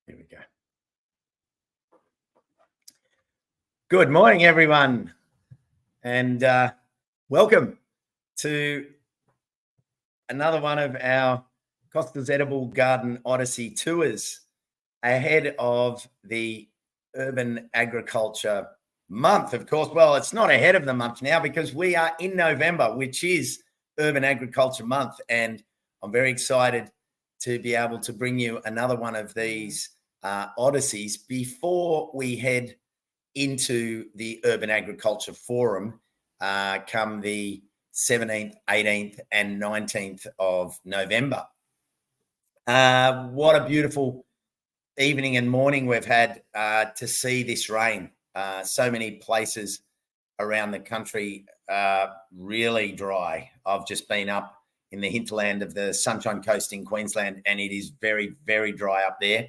Here we go. Good morning, everyone, and welcome to another one of our Costa's Edible Garden Odyssey tours ahead of the Urban Agriculture Month. Of course, well, it's not ahead of the month now because we are in November, which is Urban Agriculture Month, and I'm very excited to be able to bring you another one of these odysseys before we head into the Urban Agriculture Forum come the 17th, 18th and 19th of November. What a beautiful evening and morning we've had to see this rain. So many places around the country really dry. I've just been up in the hinterland of the Sunshine Coast in Queensland, and it is very, very dry up there.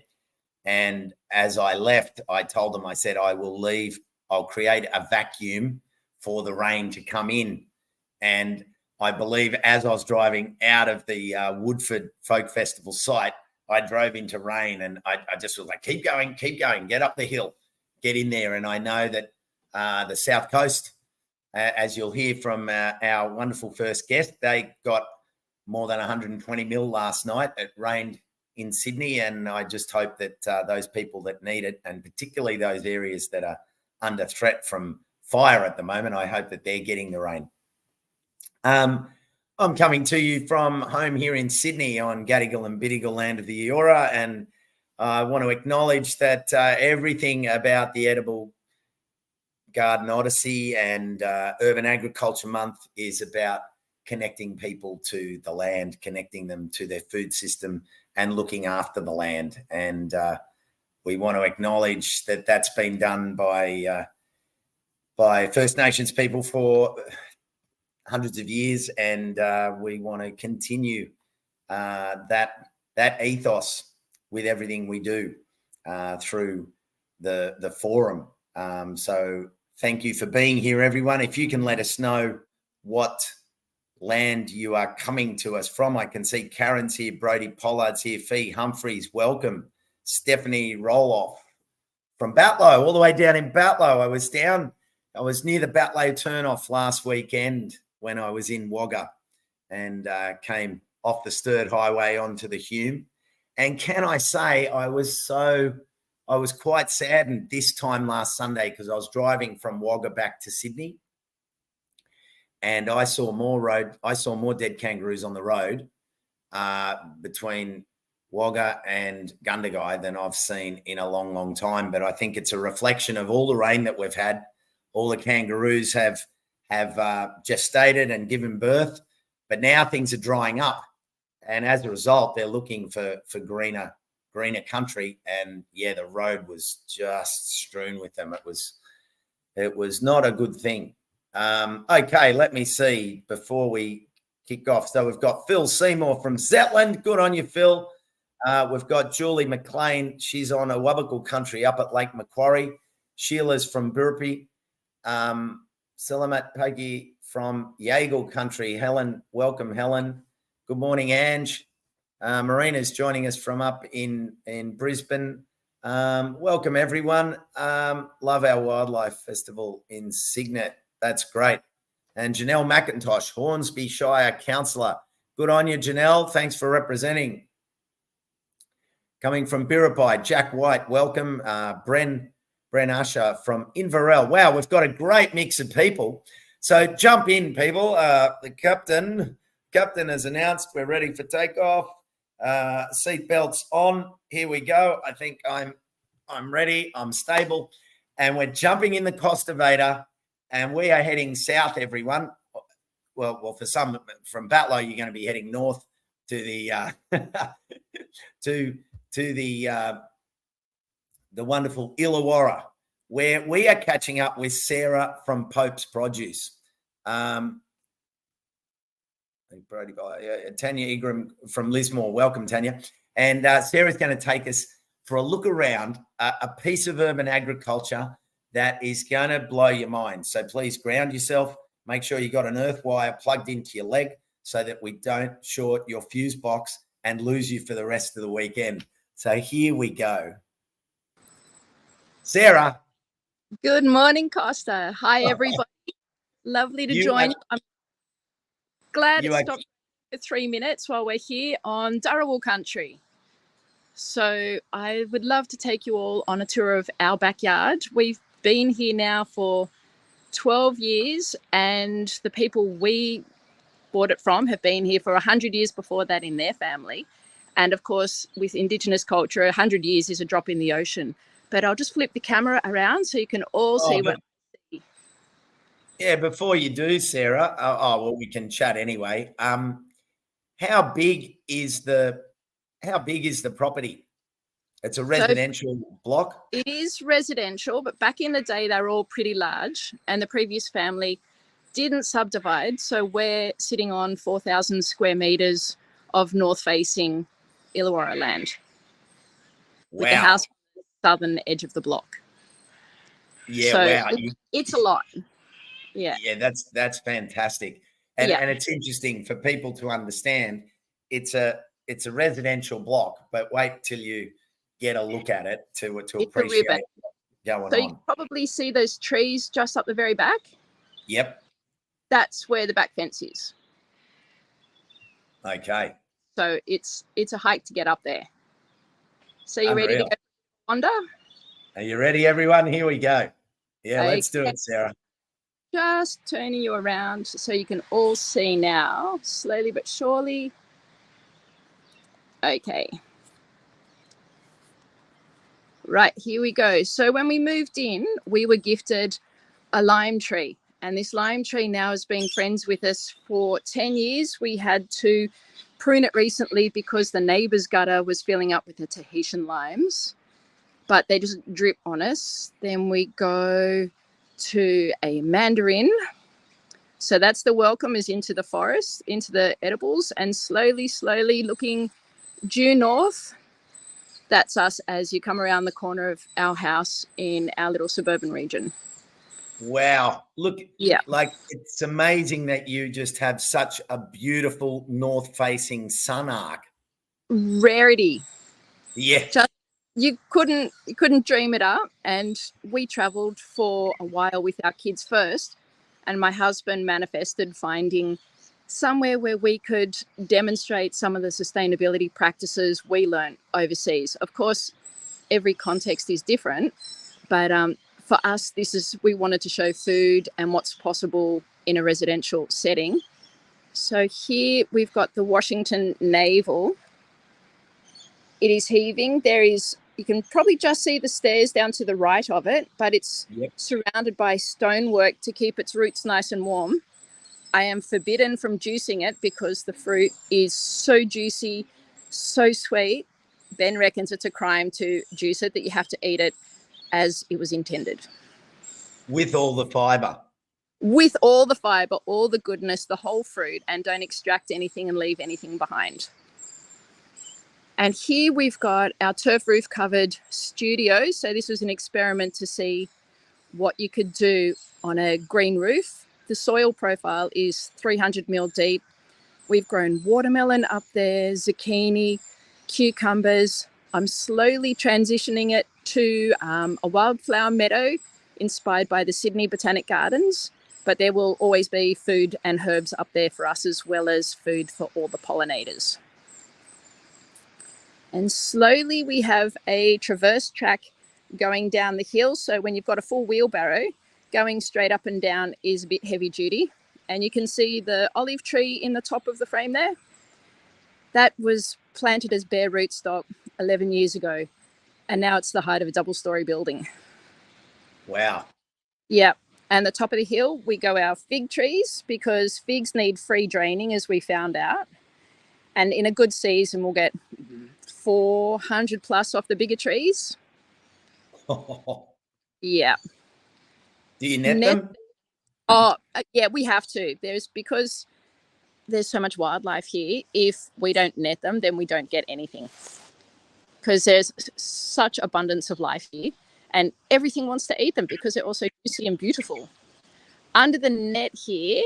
And as I left, I told them, I said, I will leave. I'll create a vacuum for the rain to come in. And I believe as I was driving out of the Woodford Folk Festival site, I drove into rain, and I just was like, keep going, get up the hill, get in there. And I know that the South Coast, as you'll hear from our wonderful first guest, they got more than 120 mil last night. It rained in Sydney, and I just hope that those people that need it, and particularly those areas that are under threat from fire at the moment, I hope that they're getting the rain. I'm coming to you from home here in Sydney on Gadigal and Bidigal land of the Eora, and I want to acknowledge that everything about the Edible Garden Odyssey and Urban Agriculture Month is about connecting people to the land, connecting them to their food system and looking after the land. And we want to acknowledge that that's been done by First Nations people for hundreds of years, and we want to continue that ethos with everything we do through the forum. So thank you for being here, everyone. If you can let us know what land you are coming to us from. I can see Karen's here, Brody Pollard's here, Fee Humphreys, welcome. Stephanie Roloff from Batlow, all the way down in Batlow. I was near the Batlow turnoff last weekend when I was in Wagga, and came off the Sturt Highway onto the Hume. And can I say, I was quite saddened this time last Sunday because I was driving from Wagga back to Sydney, and I saw more dead kangaroos on the road between Wagga and Gundagai than I've seen in a long, long time. But I think it's a reflection of all the rain that we've had. All the kangaroos have gestated and given birth, but now things are drying up, and as a result, they're looking for greener country. And yeah, the road was just strewn with them. It was not a good thing. Okay, let me see before we kick off. So we've got Phil Seymour from Zetland. Good on you, Phil. We've got Julie McLean. She's on Awabakal country up at Lake Macquarie. Sheila's from Burpee. Salamat Pagi from Yagle country. Helen, welcome, Helen. Good morning, Ange. Marina's joining us from up in Brisbane. Welcome, everyone. Love our wildlife festival in Cygnet. That's great. And Janelle McIntosh, Hornsby Shire councillor. Good on you, Janelle. Thanks for representing. Coming from Biripi, Jack White, welcome. Bren Usher from Inverell. Wow, we've got a great mix of people. So jump in, people. The captain has announced we're ready for takeoff. Seatbelts on. Here we go. I think I'm ready. I'm stable. And we're jumping in the Costa Vader, and we are heading south, everyone. Well, for some from Batlow, you're going to be heading north to the the wonderful Illawarra, where we are catching up with Sarah from Pope's Produce. Tanya Ingram from Lismore. Welcome, Tanya. And Sarah's going to take us for a look around a piece of urban agriculture that is going to blow your mind. So please ground yourself. Make sure you got an earth wire plugged into your leg so that we don't short your fuse box and lose you for the rest of the weekend. So here we go. Sarah. Good morning, Costa. Hi, everybody. Lovely to join you. I'm glad it stopped for 3 minutes while we're here on Dharawal country. So I would love to take you all on a tour of our backyard. We've been here now for 12 years, and the people we bought it from have been here for 100 years before that in their family. And of course, with Indigenous culture, 100 years is a drop in the ocean. But I'll just flip the camera around so you can all see what I see. Yeah, before you do, Sarah, well, we can chat anyway. How big is the property? It's a residential block? It is residential, but back in the day, they were all pretty large, and the previous family didn't subdivide. So we're sitting on 4,000 square meters of north-facing Illawarra land. Wow. With the house on the southern edge of the block. Yeah, so wow. It's a lot. Yeah. Yeah, that's fantastic. And it's interesting for people to understand it's a residential block, but wait till you get a look at it to appreciate what's going on. So you can probably see those trees just up the very back. Yep. That's where the back fence is. Okay. So it's a hike to get up there. So you ready to go wander? Are you ready, everyone? Here we go. Yeah, let's do it, Sarah. Just turning you around so you can all see now, slowly but surely. Okay. Right, here we go. So when we moved in, we were gifted a lime tree. And this lime tree now has been friends with us for 10 years. We had to prune it recently because the neighbour's gutter was filling up with the Tahitian limes, but they just drip on us. Then we go to a mandarin. So that's the welcome, is into the forest, into the edibles, and slowly looking due north. That's us as you come around the corner of our house in our little suburban region. Wow. Look, like it's amazing that you just have such a beautiful north-facing sun arc. Rarity. Yeah. You couldn't dream it up. And we traveled for a while with our kids first, and my husband manifested finding somewhere where we could demonstrate some of the sustainability practices we learned overseas. Of course, every context is different, but for us, we wanted to show food and what's possible in a residential setting. So here we've got the Washington Naval. It is heaving. You can probably just see the stairs down to the right of it, but it's surrounded by stonework to keep its roots nice and warm. I am forbidden from juicing it because the fruit is so juicy, so sweet. Ben reckons it's a crime to juice it, that you have to eat it as it was intended. With all the fibre. With all the fibre, all the goodness, the whole fruit, and don't extract anything and leave anything behind. And here we've got our turf roof covered studio. So this was an experiment to see what you could do on a green roof. The soil profile is 300 mil deep. We've grown watermelon up there, zucchini, cucumbers. I'm slowly transitioning it to a wildflower meadow inspired by the Sydney Botanic Gardens, but there will always be food and herbs up there for us, as well as food for all the pollinators. And slowly we have a traverse track going down the hill. So when you've got a full wheelbarrow, going straight up and down is a bit heavy duty. And you can see the olive tree in the top of the frame there. That was planted as bare rootstock 11 years ago. And now it's the height of a double-story building. Wow. Yeah. And the top of the hill, we go our fig trees, because figs need free draining, as we found out. And in a good season, we'll get 400 plus off the bigger trees. Yeah. Do you net them? Oh, yeah, we have to. Because there's so much wildlife here. If we don't net them, then we don't get anything. Because there's such abundance of life here, and everything wants to eat them because they're also juicy and beautiful. Under the net here,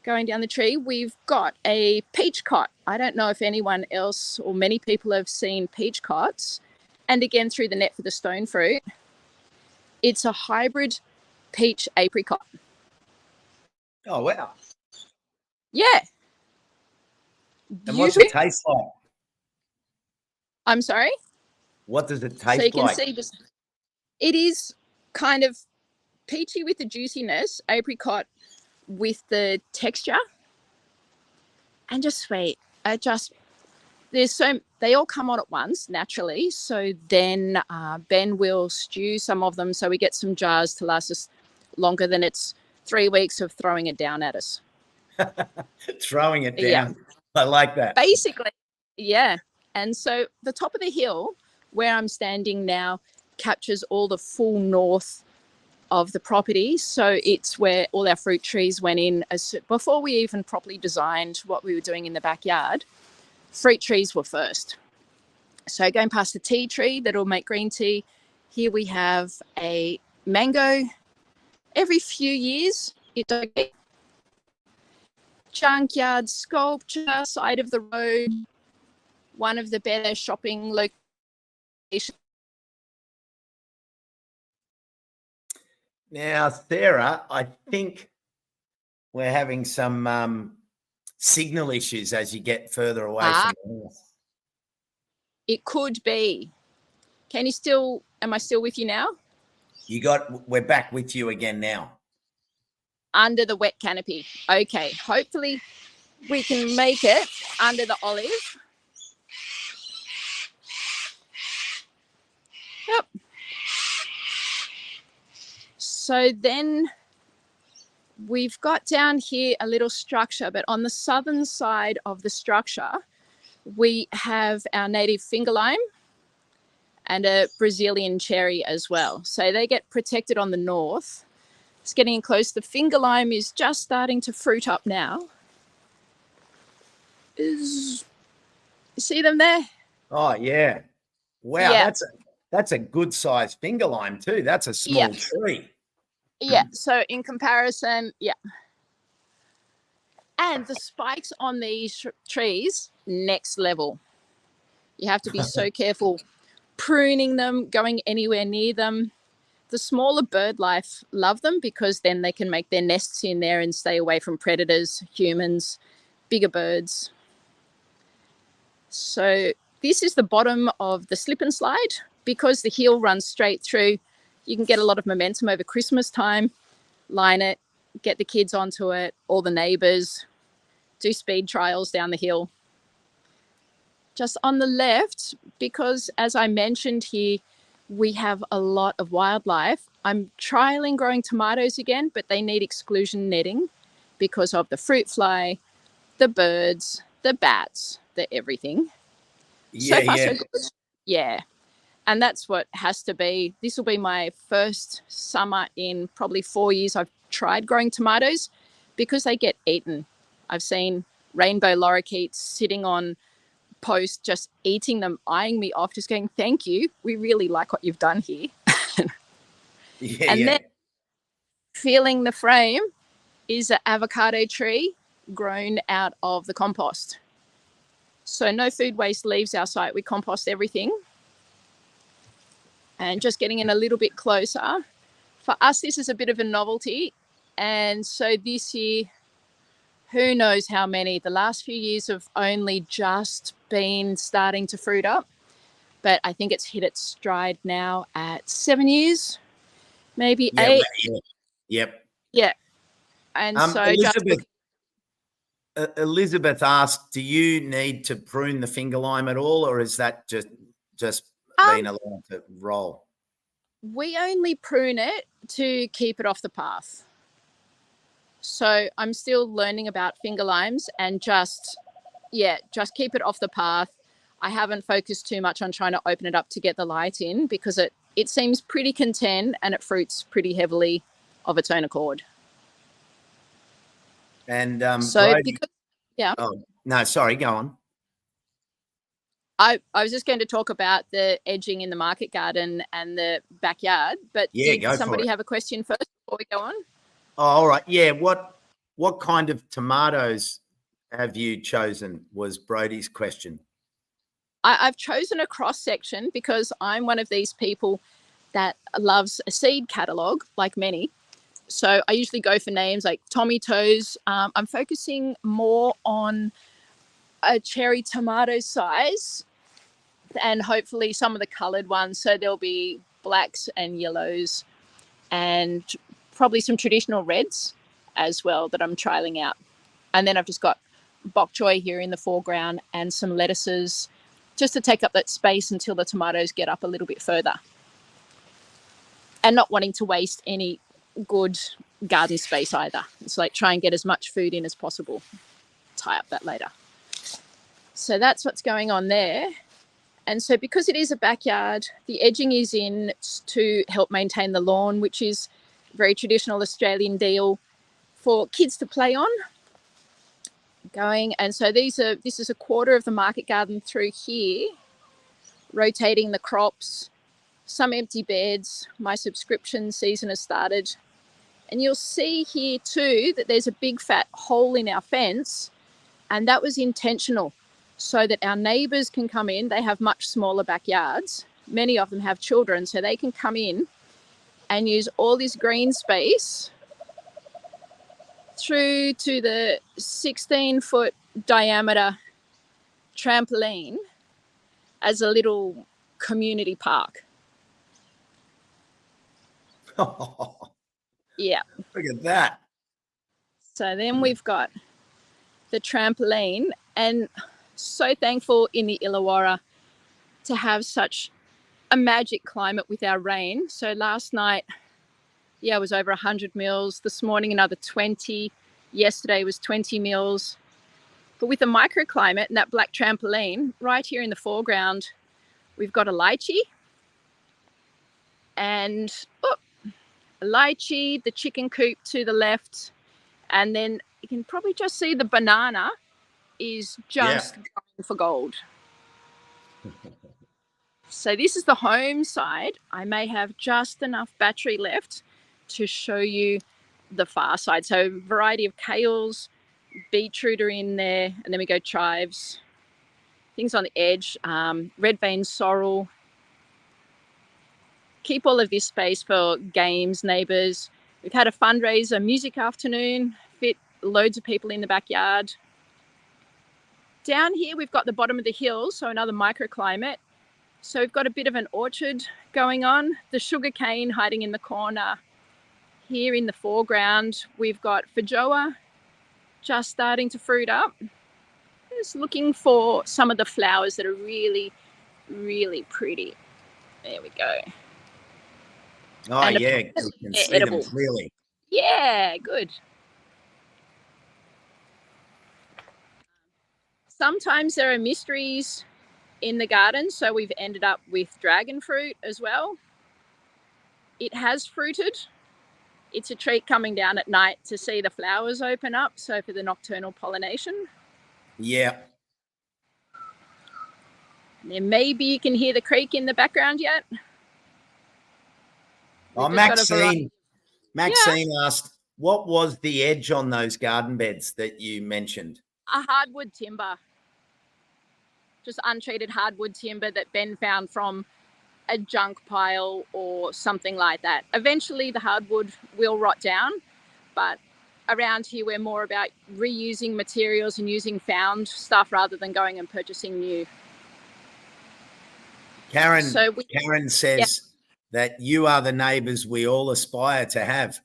going down the tree, we've got a peach cot. I don't know if anyone else or many people have seen peach cots. And again, through the net for the stone fruit. It's a hybrid peach apricot. Oh, wow. Yeah. And what's it Beautiful. taste like? I'm sorry? What does it So you taste can like? see just it is kind of peachy with the juiciness, apricot with the texture, and just sweet. They all come on at once naturally. So then Ben will stew some of them so we get some jars to last us longer than it's 3 weeks of throwing it down at us. Throwing it Yeah. down. I like that. Basically, yeah. And so the top of the hill where I'm standing now captures all the full north of the property. So it's where all our fruit trees went in. Before we even properly designed what we were doing in the backyard, fruit trees were first. So going past the tea tree that'll make green tea, here we have a mango. Every few years, it's okay. Junkyard sculpture, side of the road, one of the better shopping locations. Now, Sarah, I think we're having some signal issues as you get further away from the house. It could be. Am I still with you now? We're back with you again now. Under the wet canopy. Okay, hopefully we can make it under the olive. Yep. So then we've got down here a little structure, but on the southern side of the structure, we have our native finger lime and a Brazilian cherry as well. So they get protected on the north. It's getting close. The finger lime is just starting to fruit up now. You see them there? Oh, yeah. Wow, Yeah. that's a good sized finger lime too. That's a small tree. Yeah, so in comparison, yeah. And the spikes on these trees, next level. You have to be so careful pruning them, going anywhere near them. The smaller bird life love them because then they can make their nests in there and stay away from predators, humans, bigger birds. So this is the bottom of the slip and slide. Because the hill runs straight through, you can get a lot of momentum over Christmas time, line it, get the kids onto it, all the neighbours, do speed trials down the hill. Just on the left, because as I mentioned here, we have a lot of wildlife. I'm trialing growing tomatoes again, but they need exclusion netting because of the fruit fly, the birds, the bats, the everything. Yeah, so far, so good. Yeah. And that's what has to be. This will be my first summer in probably 4 years I've tried growing tomatoes because they get eaten. I've seen rainbow lorikeets sitting on posts, just eating them, eyeing me off, just going, thank you. We really like what you've done here. Then filling the frame is an avocado tree grown out of the compost. So no food waste leaves our site. We compost everything. And just getting in a little bit closer. For us, this is a bit of a novelty. And so this year, who knows how many. The last few years have only just been starting to fruit up. But I think it's hit its stride now at 7 years, maybe 8. Yep. Yeah. And so Elizabeth asked, do you need to prune the finger lime at all, or is that just being allowed to roll? We only prune it to keep it off the path. So I'm still learning about finger limes and just keep it off the path. I haven't focused too much on trying to open it up to get the light in because it seems pretty content and it fruits pretty heavily of its own accord. And Oh, no, sorry, go on. I was just going to talk about the edging in the market garden and the backyard, but did somebody have a question first before we go on? Oh, all right. Yeah. What kind of tomatoes have you chosen was Brody's question. I've chosen a cross section because I'm one of these people that loves a seed catalogue, like many. So I usually go for names like Tommy Toes. I'm focusing more on a cherry tomato size and hopefully some of the coloured ones. So there'll be blacks and yellows and probably some traditional reds as well that I'm trialling out. And then I've just got bok choy here in the foreground and some lettuces just to take up that space until the tomatoes get up a little bit further. And not wanting to waste any good garden space either. It's like try and get as much food in as possible. Tie up that later. So that's what's going on there. And so because it is a backyard, the edging is in to help maintain the lawn, which is a very traditional Australian deal for kids to play on. And so this is a quarter of the market garden through here, rotating the crops, some empty beds. My subscription season has started. And you'll see here too that there's a big fat hole in our fence, and that was intentional so that our neighbours can come in. They have much smaller backyards. Many of them have children, so they can come in and use all this green space through to the 16-foot diameter trampoline as a little community park. Yeah. Look at that. So then we've got the trampoline, and so thankful in the Illawarra to have such a magic climate with our rain. So last night, it was over 100 mils. This morning, another 20. Yesterday was 20 mils. But with the microclimate and that black trampoline, right here in the foreground, we've got a lychee. And a lychee, the chicken coop to the left. And then you can probably just see the banana is just going for gold. So this is the home side. I may have just enough battery left to show you the far side. So variety of kales, beetroot are in there, and then we go chives, things on the edge, red vein sorrel. Keep all of this space for games, neighbours. We've had a fundraiser, music afternoon, fit loads of people in the backyard. Down here, we've got the bottom of the hill, so another microclimate. So we've got a bit of an orchard going on. The sugarcane hiding in the corner. Here in the foreground, we've got feijoa just starting to fruit up. Just looking for some of the flowers that are really, really pretty. There we go. Oh, and yeah, you can see edible. Them clearly. Yeah, good. Sometimes there are mysteries in the garden, so we've ended up with dragon fruit as well. It has fruited. It's a treat coming down at night to see the flowers open up, so for the nocturnal pollination. Yeah. And then maybe you can hear the creek in the background yet. Maxine asked, what was the edge on those garden beds that you mentioned? A hardwood timber. Just untreated hardwood timber that Ben found from a junk pile or something like that. Eventually the hardwood will rot down, but around here we're more about reusing materials and using found stuff rather than going and purchasing new. Karen says that you are the neighbours we all aspire to have.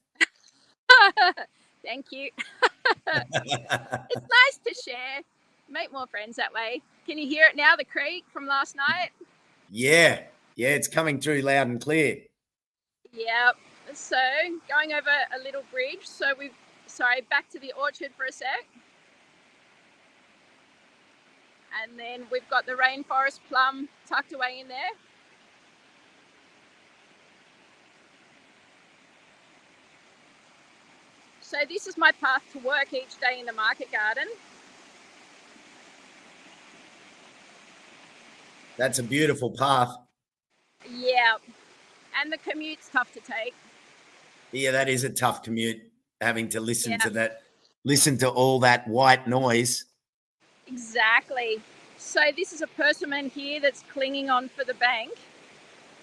Thank you. It's nice to share, make more friends that way. Can you hear it now, the creek from last night? Yeah, it's coming through loud and clear. Yep. So going over a little bridge. So back to the orchard for a sec. And then we've got the rainforest plum tucked away in there. So this is my path to work each day in the market garden. That's a beautiful path. Yeah. And the commute's tough to take. Yeah, that is a tough commute, having to listen to that, listen to all that white noise. Exactly. So this is a persimmon here that's clinging on for the bank.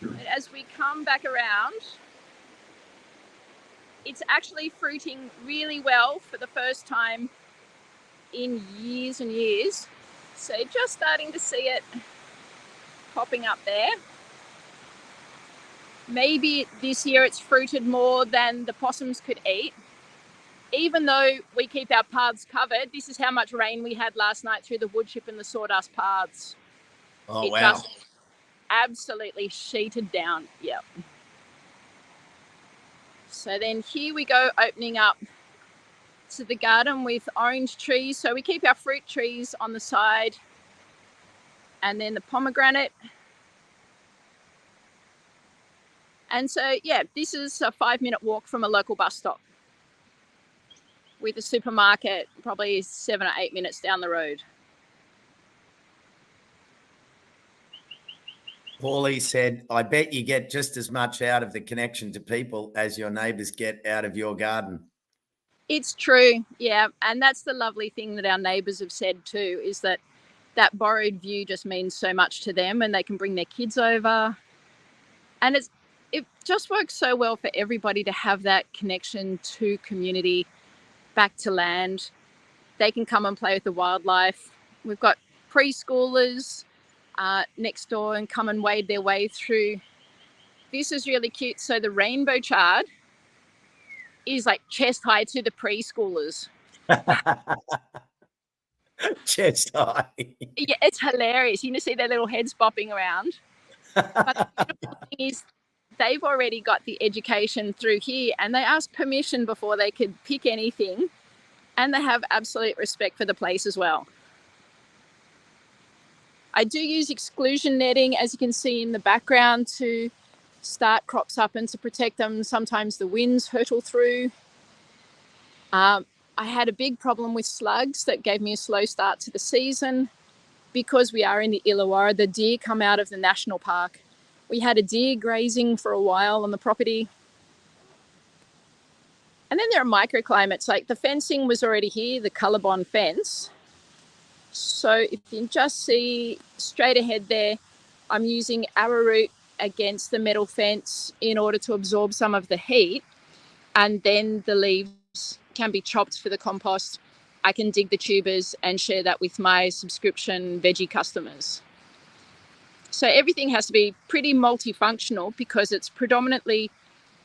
But as we come back around, it's actually fruiting really well for the first time in years and years. So just starting to see it popping up there. Maybe this year it's fruited more than the possums could eat. Even though we keep our paths covered, this is how much rain we had last night through the wood chip and the sawdust paths. Oh, it wow. just absolutely sheeted down. Yep. So then here we go, opening up to the garden with orange trees. So we keep our fruit trees on the side, and then the pomegranate. And so, yeah, this is a 5-minute walk from a local bus stop with a supermarket probably 7 or 8 minutes down the road. Paulie said, I bet you get just as much out of the connection to people as your neighbours get out of your garden. It's true, yeah. And that's the lovely thing that our neighbours have said too, is that that borrowed view just means so much to them, and they can bring their kids over. And it just works so well for everybody to have that connection to community, back to land. They can come and play with the wildlife. We've got preschoolers next door and come and wade their way through. This is really cute. So the rainbow chard is like chest high to the preschoolers. Chest high. Yeah, it's hilarious. You can see their little heads bopping around. But the beautiful thing is they've already got the education through here, and they ask permission before they could pick anything, and they have absolute respect for the place as well. I do use exclusion netting, as you can see in the background, to start crops up and to protect them. Sometimes the winds hurtle through. I had a big problem with slugs that gave me a slow start to the season. Because we are in the Illawarra, the deer come out of the national park. We had a deer grazing for a while on the property. And then there are microclimates, like the fencing was already here, the Colorbond fence. So if you can just see straight ahead there, I'm using arrowroot against the metal fence in order to absorb some of the heat. And then the leaves can be chopped for the compost. I can dig the tubers and share that with my subscription veggie customers. So everything has to be pretty multifunctional because it's predominantly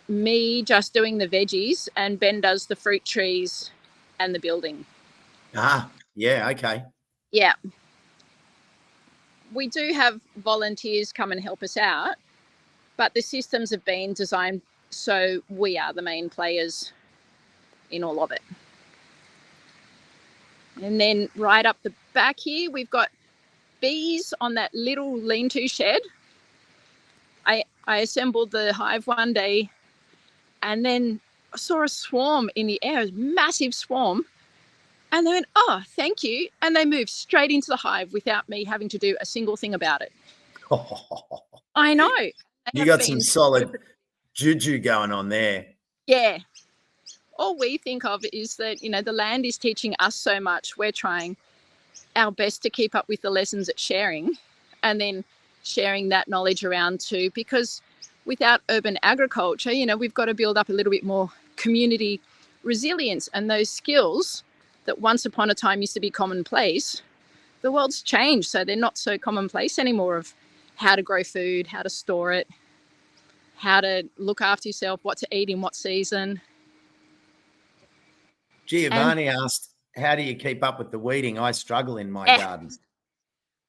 me just doing the veggies and Ben does the fruit trees and the building. Ah, yeah, okay. Yeah. We do have volunteers come and help us out, but the systems have been designed so we are the main players in all of it. And then right up the back here, we've got bees on that little lean-to shed. I assembled the hive one day and then I saw a swarm in the air, a massive swarm. And they went, oh, thank you. And they moved straight into the hive without me having to do a single thing about it. I know. You got some solid juju going on there. Yeah. All we think of is that, you know, the land is teaching us so much. We're trying our best to keep up with the lessons it's sharing and then sharing that knowledge around too, because without urban agriculture, you know, we've got to build up a little bit more community resilience, and those skills that once upon a time used to be commonplace, the world's changed, so they're not so commonplace anymore, of how to grow food, how to store it, how to look after yourself, what to eat in what season. Giovanni asked, how do you keep up with the weeding? I struggle in my garden.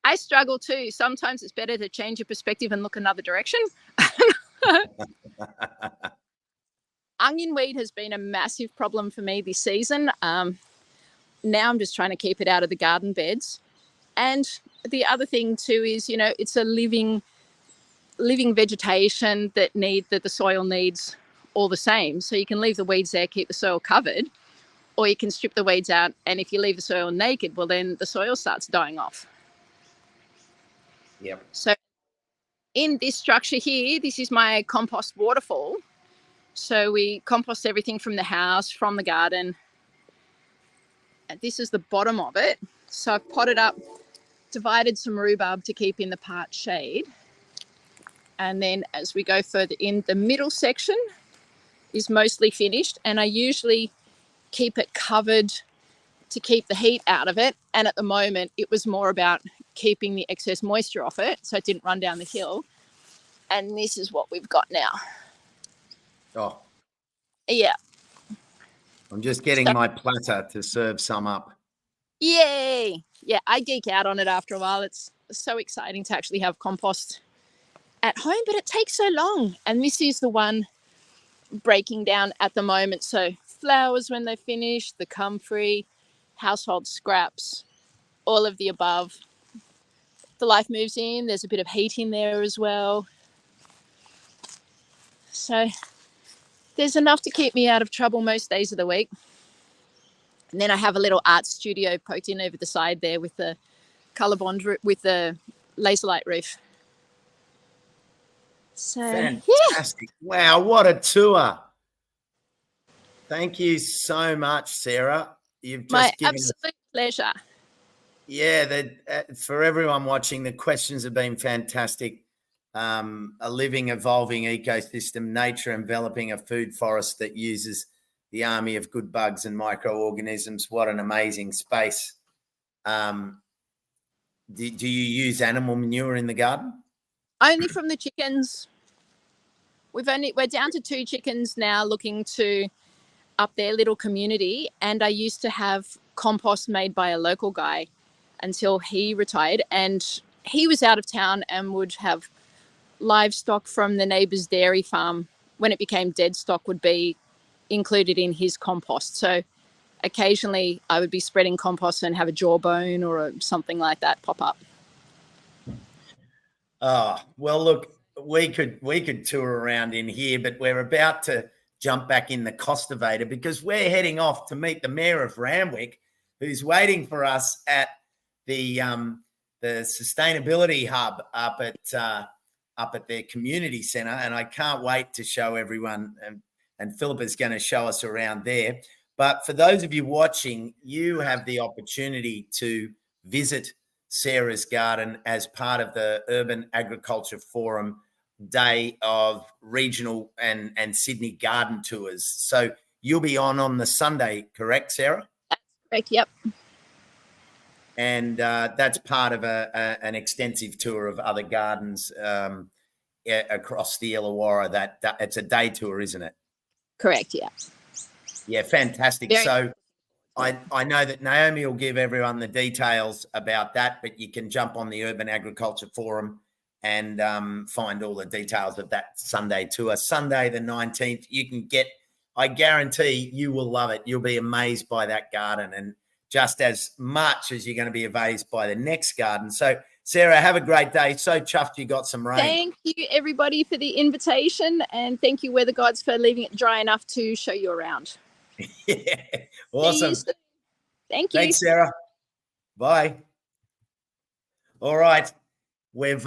I struggle too. Sometimes it's better to change your perspective and look another direction. Onion weed has been a massive problem for me this season. Now I'm just trying to keep it out of the garden beds. And the other thing too is, you know, it's a living vegetation that the soil needs all the same. So you can leave the weeds there, keep the soil covered, or you can strip the weeds out. And if you leave the soil naked, well, then the soil starts dying off. Yep. So in this structure here, this is my compost waterfall. So we compost everything from the house, from the garden. And this is the bottom of it. So I've potted up, divided some rhubarb to keep in the part shade. And then as we go further in, the middle section is mostly finished, and I usually keep it covered to keep the heat out of it. And at the moment, it was more about keeping the excess moisture off it so it didn't run down the hill. And this is what we've got now. Oh, yeah. I'm just getting my platter to serve some up. Yay! Yeah, I geek out on it after a while. It's so exciting to actually have compost at home, but it takes so long. And this is the one breaking down at the moment. So flowers when they're finished, the comfrey, household scraps, all of the above. The life moves in. There's a bit of heat in there as well. So there's enough to keep me out of trouble most days of the week. And then I have a little art studio poked in over the side there with the colour bond, with the laser light roof. So, fantastic. Yeah. Wow, what a tour. Thank you so much, Sarah. You've just given absolute pleasure. Yeah, for everyone watching, the questions have been fantastic. A living, evolving ecosystem, nature enveloping a food forest that uses the army of good bugs and microorganisms. What an amazing space. Do you use animal manure in the garden? Only from the chickens. We're down to 2 chickens now, looking to up their little community. And I used to have compost made by a local guy until he retired, and he was out of town and would have livestock from the neighbour's dairy farm. When it became dead stock, would be included in his compost. So occasionally I would be spreading compost and have a jawbone or something like that pop up. Oh, well, look, we could tour around in here, but we're about to jump back in the Costavator because we're heading off to meet the Mayor of Randwick, who's waiting for us at the sustainability hub up at their community centre, and I can't wait to show everyone. And Philipa's going to show us around there. But for those of you watching, you have the opportunity to visit Sarah's garden as part of the Urban Agriculture Forum day of regional and Sydney garden tours. So you'll be on the Sunday, correct, Sarah? That's correct, yep. And that's part of an extensive tour of other gardens across the Illawarra. That it's a day tour, isn't it? Correct, yeah. Yeah, fantastic. So I know that Naomi will give everyone the details about that, but you can jump on the Urban Agriculture Forum and find all the details of that Sunday tour. Sunday the 19th, you can get, I guarantee you will love it. You'll be amazed by that garden, and just as much as you're going to be amazed by the next garden. So, Sarah, have a great day. So chuffed you got some rain. Thank you, everybody, for the invitation, and thank you, Weather Gods, for leaving it dry enough to show you around. Yeah, awesome. Thank you. Thanks, Sarah. Bye. All right, we're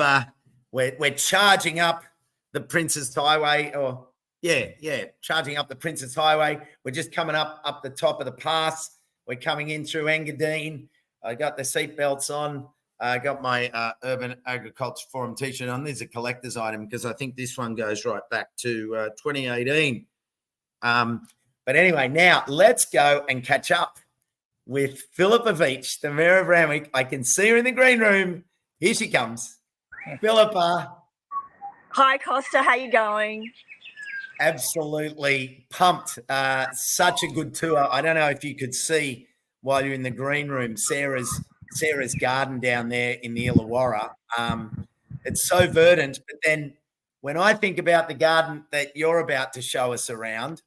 charging up the Princes Highway, charging up the Princes Highway. We're just coming up the top of the pass. We're coming in through Engadine. I got the seatbelts on. I got my Urban Agriculture Forum T-shirt on. This is a collector's item because I think this one goes right back to 2018. But anyway, now let's go and catch up with Philipa Veitch, the Mayor of Randwick. I can see her in the green room. Here she comes. Philipa. Hi, Costa. How you going? Absolutely pumped. Such a good tour. I don't know if you could see while you're in the green room, Sarah's garden down there in the Illawarra. It's so verdant. But then when I think about the garden that you're about to show us around,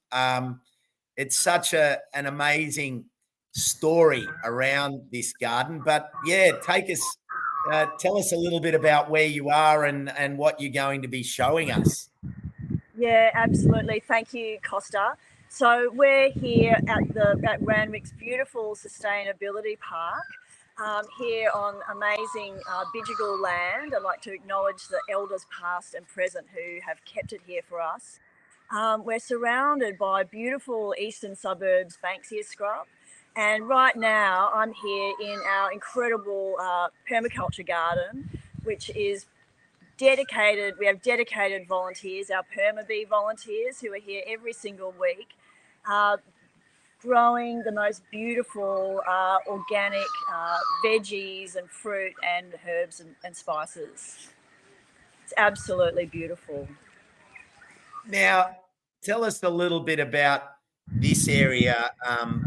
it's such an amazing story around this garden. But yeah, tell us a little bit about where you are and what you're going to be showing us. Yeah, absolutely. Thank you, Costa. So we're here at Randwick's beautiful sustainability park, here on amazing Bidjigal land. I'd like to acknowledge the elders past and present who have kept it here for us. We're surrounded by beautiful eastern suburbs, Banksia scrub. And right now I'm here in our incredible permaculture garden, which is dedicated volunteers, our Permabee volunteers, who are here every single week, growing the most beautiful organic veggies and fruit and herbs and spices. It's absolutely beautiful. Now, tell us a little bit about this area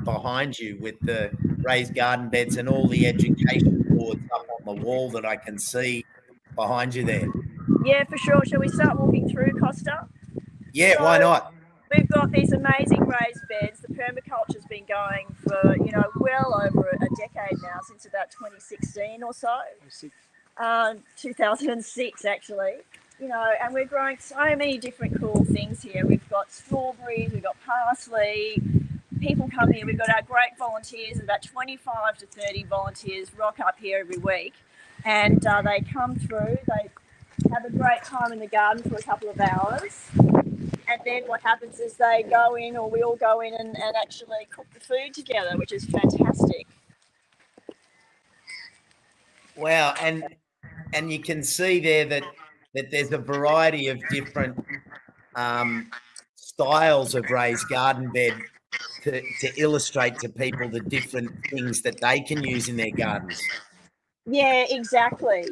behind you with the raised garden beds and all the education boards up on the wall that I can see behind you there. Yeah, for sure. Shall we start walking through, Costa? Yeah, why not? We've got these amazing raised beds. The permaculture's been going for, well over a decade now, since about 2016 or so. 2006, actually. And we're growing so many different cool things here. We've got strawberries, we've got parsley. People come here. We've got our great volunteers, about 25 to 30 volunteers rock up here every week. And they come through, they have a great time in the garden for a couple of hours. And then what happens is they go in, or we all go in and actually cook the food together, which is fantastic. Wow, and you can see there that there's a variety of different styles of raised garden bed to illustrate to people the different things that they can use in their gardens. Yeah, exactly.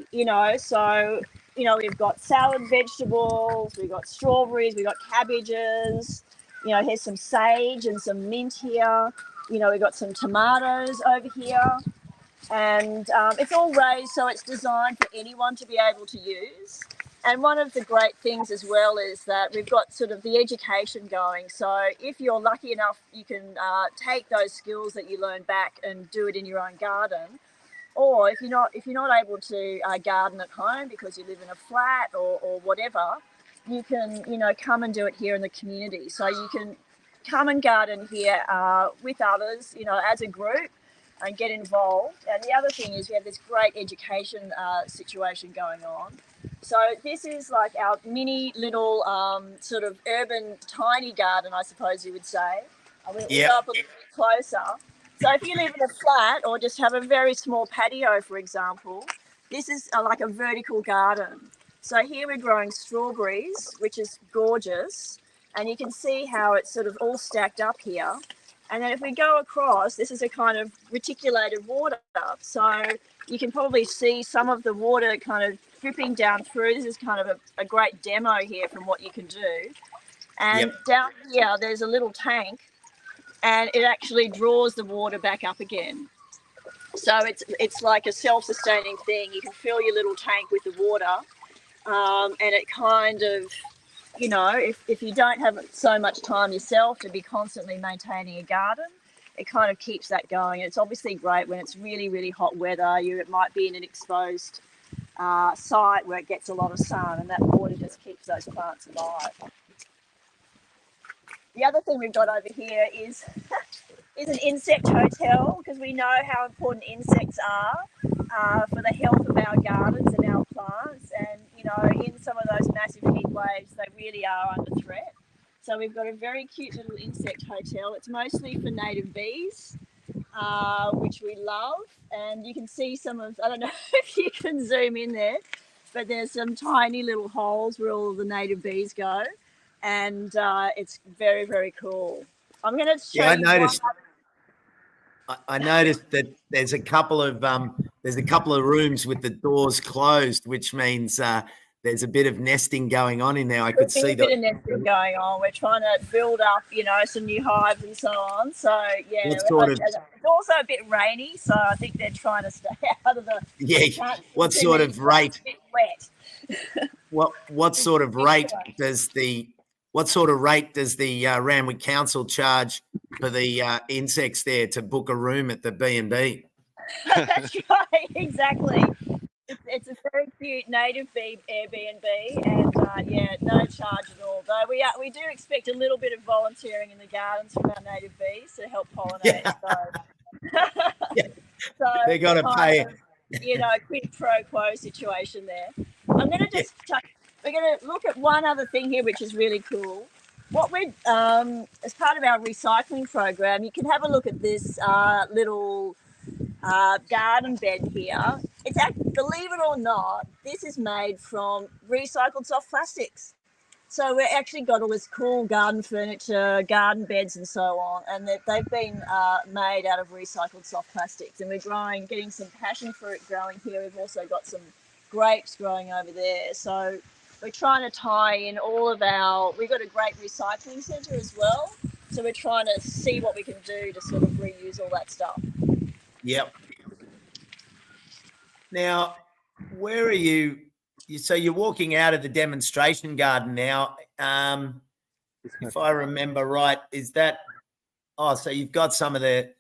So we've got salad vegetables, we've got strawberries, we've got cabbages. Here's some sage and some mint here. We've got some tomatoes over here. And it's all raised, so it's designed for anyone to be able to use. And one of the great things as well is that we've got sort of the education going. So if you're lucky enough, you can take those skills that you learn back and do it in your own garden. Or if you're not able to garden at home because you live in a flat or whatever, you can come and do it here in the community. So you can come and garden here with others, as a group, and get involved. And the other thing is we have this great education situation going on. So this is like our mini little sort of urban tiny garden, I suppose you would say. We'll go up a little bit closer. So if you live in a flat or just have a very small patio, for example, this is like a vertical garden. So here we're growing strawberries, which is gorgeous. And you can see how it's sort of all stacked up here. And then if we go across, this is a kind of reticulated water. So you can probably see some of the water kind of dripping down through. This is kind of a great demo here from what you can do. And down here, there's a little tank, and it actually draws the water back up again. So it's like a self-sustaining thing. You can fill your little tank with the water, and it kind of, if you don't have so much time yourself to be constantly maintaining a garden, it kind of keeps that going. It's obviously great when it's really, really hot weather. It might be in an exposed site where it gets a lot of sun, and that water just keeps those plants alive. The other thing we've got over here is an insect hotel, because we know how important insects are for the health of our gardens and our plants. And, in some of those massive heat waves, they really are under threat. So we've got a very cute little insect hotel. It's mostly for native bees, which we love. And you can see some of, I don't know if you can zoom in there, but there's some tiny little holes where all of the native bees go. And it's very, very cool. I'm going to show you. I noticed that there's a couple of rooms with the doors closed, which means there's a bit of nesting going on in there. I could see a bit of nesting going on. We're trying to build up, some new hives and so on. So yeah, it's also a bit rainy, so I think they're trying to stay out of the. Yeah. What sort of rate? Wet. What sort of rate does the Randwick Council charge for the insects there to book a room at the B&B? That's right, exactly. It's a very cute native bee Airbnb, and no charge at all. Though we do expect a little bit of volunteering in the gardens from our native bees to help pollinate. Yeah. So they're going to pay. Quid pro quo situation there. I'm going to just we're going to look at one other thing here, which is really cool. What we're as part of our recycling program, you can have a look at this little garden bed here. It's believe it or not, this is made from recycled soft plastics. So we've actually got all this cool garden furniture, garden beds and so on, and they've been made out of recycled soft plastics. And we're getting some passion fruit growing here. We've also got some grapes growing over there. So we're trying to tie in all of we've got a great recycling centre as well. So we're trying to see what we can do to sort of reuse all that stuff. Yep. Now, where are you? So you're walking out of the demonstration garden now. If I remember right, is that? Oh, so you've got some of the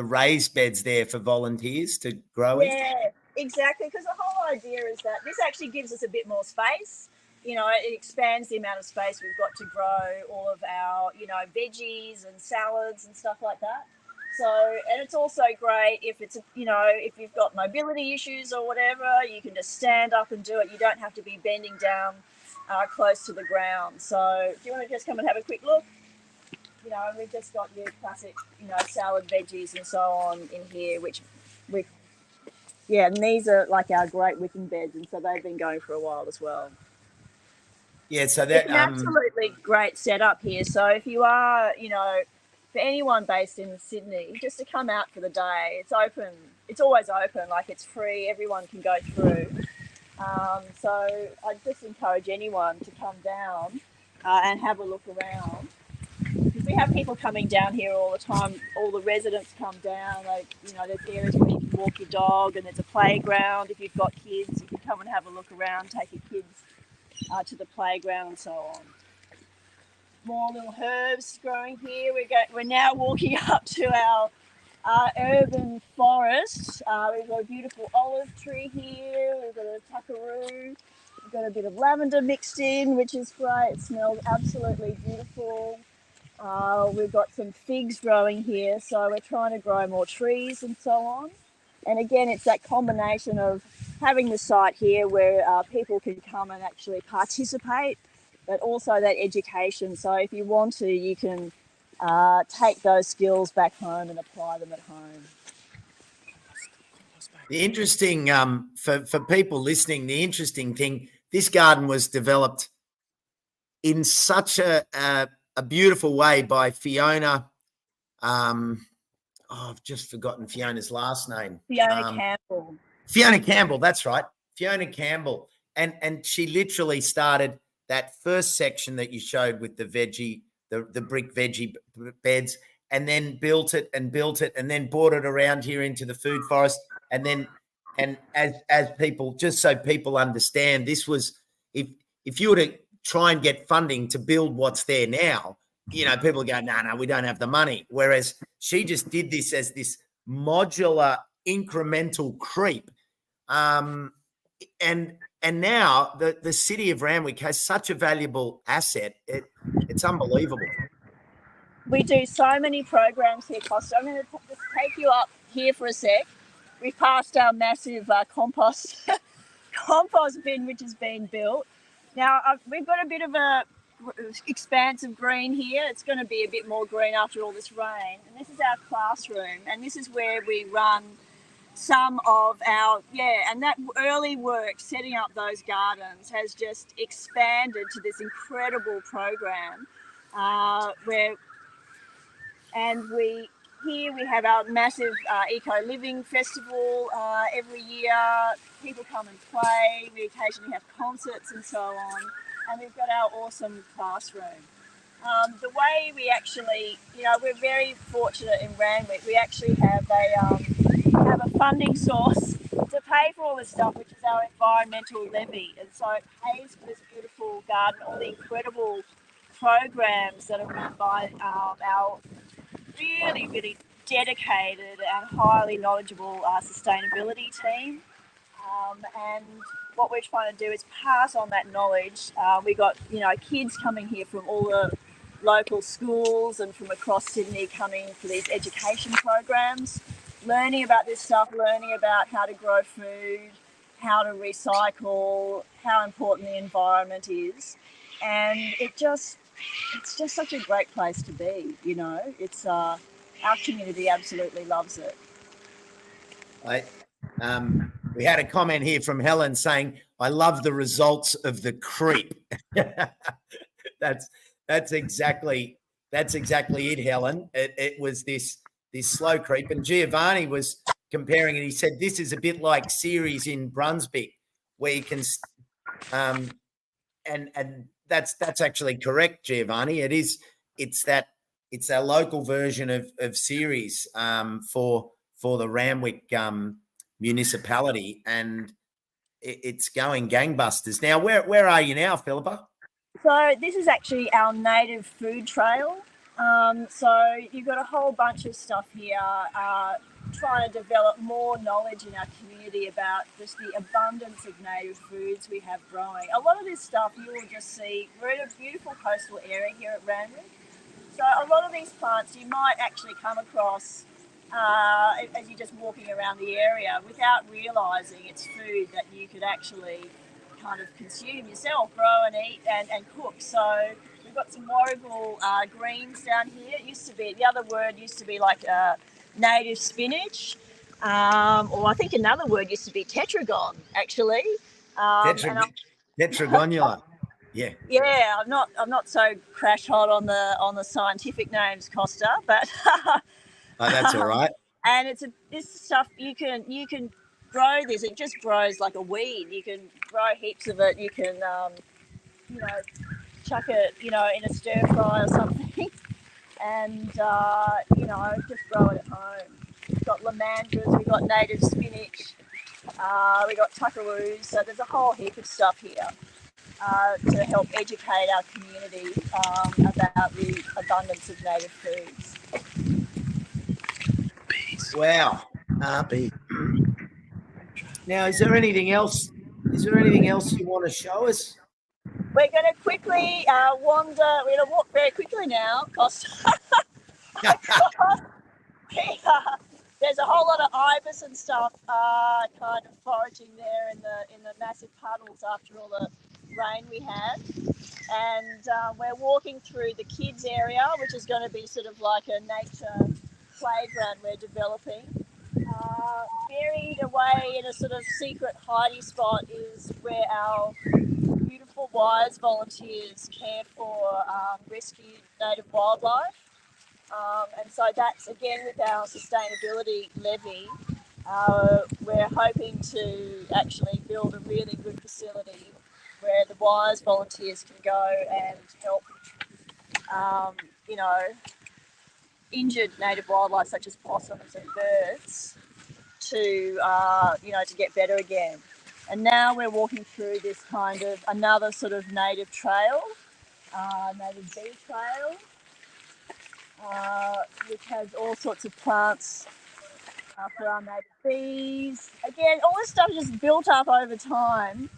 raised beds there for volunteers to grow in? Yeah, exactly. Because the whole idea is that this actually gives us a bit more space. You know, it expands the amount of space we've got to grow all of our, veggies and salads and stuff like that. So, and it's also great if it's, if you've got mobility issues or whatever, you can just stand up and do it. You don't have to be bending down close to the ground. So, do you want to just come and have a quick look? We've just got your classic, salad, veggies and so on in here, which and these are like our great wicking beds, and so they've been going for a while as well. Yeah, so that it's an absolutely great setup here. So if you are, for anyone based in Sydney, just to come out for the day, it's open. It's always open, like it's free. Everyone can go through. So I just encourage anyone to come down and have a look around. We have people coming down here all the time. All the residents come down. There's areas where you can walk your dog, and there's a playground. If you've got kids, you can come and have a look around, take your kids to the playground and so on. More little herbs growing here. We're now walking up to our urban forest. We've got a beautiful olive tree here. We've got a tuckaroo. We've got a bit of lavender mixed in, which is great. It smells absolutely beautiful. We've got some figs growing here, so we're trying to grow more trees and so on. And again, it's that combination of having the site here where people can come and actually participate, but also that education. So if you want to, you can take those skills back home and apply them at home. The interesting, for people listening, the interesting thing, this garden was developed in such a beautiful way by Fiona. I've just forgotten Fiona's last name. Fiona Campbell. Fiona Campbell, that's right. Fiona Campbell. And she literally started that first section that you showed with the veggie, the brick veggie beds, and then built it, and then brought it around here into the food forest. And then, and as people, just so people understand, this was, if you were to try and get funding to build what's there now, people go, no, we don't have the money. Whereas she just did this as this modular, incremental creep. And now the city of Randwick has such a valuable asset. It's unbelievable. We do so many programs here, Costa. I'm going to just take you up here for a sec. We've passed our massive compost bin, which has been built. Now, we've got a bit of a expanse of green here. It's going to be a bit more green after all this rain. And this is our classroom, and this is where we run some of our, and that early work setting up those gardens has just expanded to this incredible program here we have our massive Eco Living Festival every year. People come and play. We occasionally have concerts and so on. And we've got our awesome classroom. The way we actually, we're very fortunate in Randwick. We actually have a funding source to pay for all this stuff, which is our environmental levy. And so it pays for this beautiful garden, all the incredible programs that are run by our really, really dedicated and highly knowledgeable sustainability team. And what we're trying to do is pass on that knowledge. We got, kids coming here from all the local schools and from across Sydney coming for these education programs, learning about this stuff, learning about how to grow food, how to recycle, how important the environment is. And it's just such a great place to be, It's our community absolutely loves it. We had a comment here from Helen saying, I love the results of the creep. that's exactly it, Helen. It was this slow creep, and Giovanni was comparing it. He said this is a bit like series in Brunswick, where you can, and that's actually correct, Giovanni. It's that local version of series for the Randwick municipality, and it's going gangbusters. Now, where are you now, Philipa? So this is actually our native food trail. So you've got a whole bunch of stuff here, trying to develop more knowledge in our community about just the abundance of native foods we have growing. A lot of this stuff you will just see. We're in a beautiful coastal area here at Randwick. So a lot of these plants you might actually come across as you're just walking around the area without realising it's food that you could actually kind of consume yourself, grow and eat and cook. So we've got some Warrigal greens down here. It used to be, the other word used to be like native spinach, or I think another word used to be tetragon, actually. Tetragonula. Yeah. Yeah, I'm not so crash hot on the scientific names, Costa, but That's all right. And this stuff you can grow this. It just grows like a weed. You can grow heaps of it. You can chuck it in a stir fry or something, and just grow it at home. We've got lamandras. We've got native spinach. We've got tuckaroos. So there's a whole heap of stuff here to help educate our community about the abundance of native foods. Wow. Now, is there anything else? You want to show us? We're going to quickly wander. We're going to walk very quickly now, Costa. There's a whole lot of ibis and stuff kind of foraging there in the massive puddles after all the rain we had. And we're walking through the kids area, which is going to be sort of like a nature playground we're developing. Buried away in a sort of secret hidey spot is where our beautiful WISE volunteers care for rescued native wildlife. And so that's, again, with our sustainability levy, we're hoping to actually build a really good facility where the WISE volunteers can go and help, injured native wildlife such as possums and birds to get better again. And now we're walking through this kind of another sort of native trail, native bee trail, which has all sorts of plants for our native bees. Again, all this stuff is just built up over time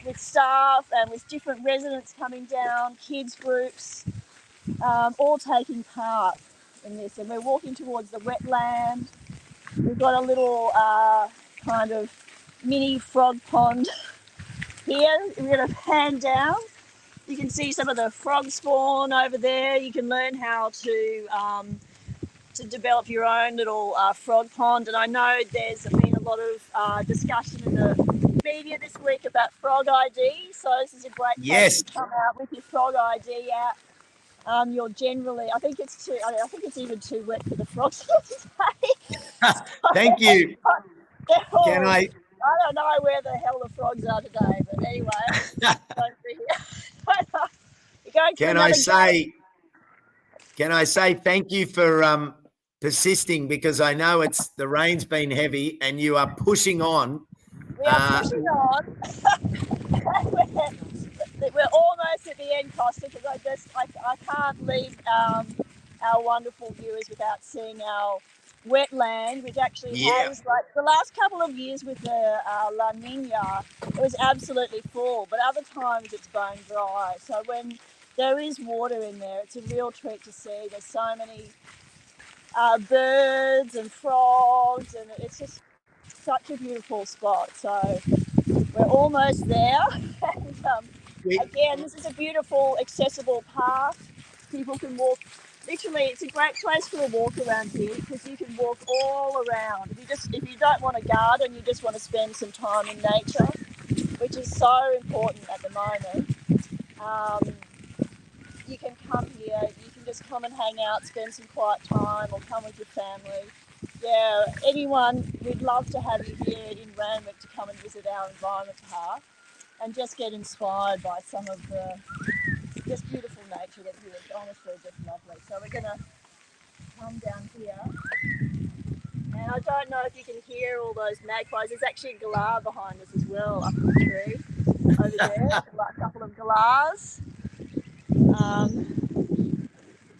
with staff and with different residents coming down, kids groups, all taking part in this. And we're walking towards the wetland. We've got a little kind of mini frog pond here. We're going to pan down. You can see some of the frog spawn over there. You can learn how to develop your own little frog pond. And I know there's been a lot of discussion in the media this week about frog ID. So this is a great place to come out with your frog ID out. You're generally, I think it's even too wet for the frogs today. Thank you. Can I don't know where the hell the frogs are today, but anyway. Can I say thank you for persisting, because I know the rain's been heavy and you are pushing on. We are pushing on. We're almost at the end, Costa, because I can't leave our wonderful viewers without seeing our wetland, which actually has, like, the last couple of years with the La Nina, it was absolutely full, but other times it's bone dry. So when there is water in there, it's a real treat to see. There's so many birds and frogs, and it's just such a beautiful spot. So we're almost there. And, again, this is a beautiful, accessible path. People can walk. Literally, it's a great place for a walk around here because you can walk all around. If you don't want to garden, you just want to spend some time in nature, which is so important at the moment. You can come here, you can just come and hang out, spend some quiet time, or come with your family. Yeah, anyone, we'd love to have you here in Randwick to come and visit our environment park and just get inspired by some of the just beautiful nature that here is honestly just lovely. So we're going to come down here. And I don't know if you can hear all those magpies. There's actually a galah behind us as well, up in the tree over there. A couple of galahs.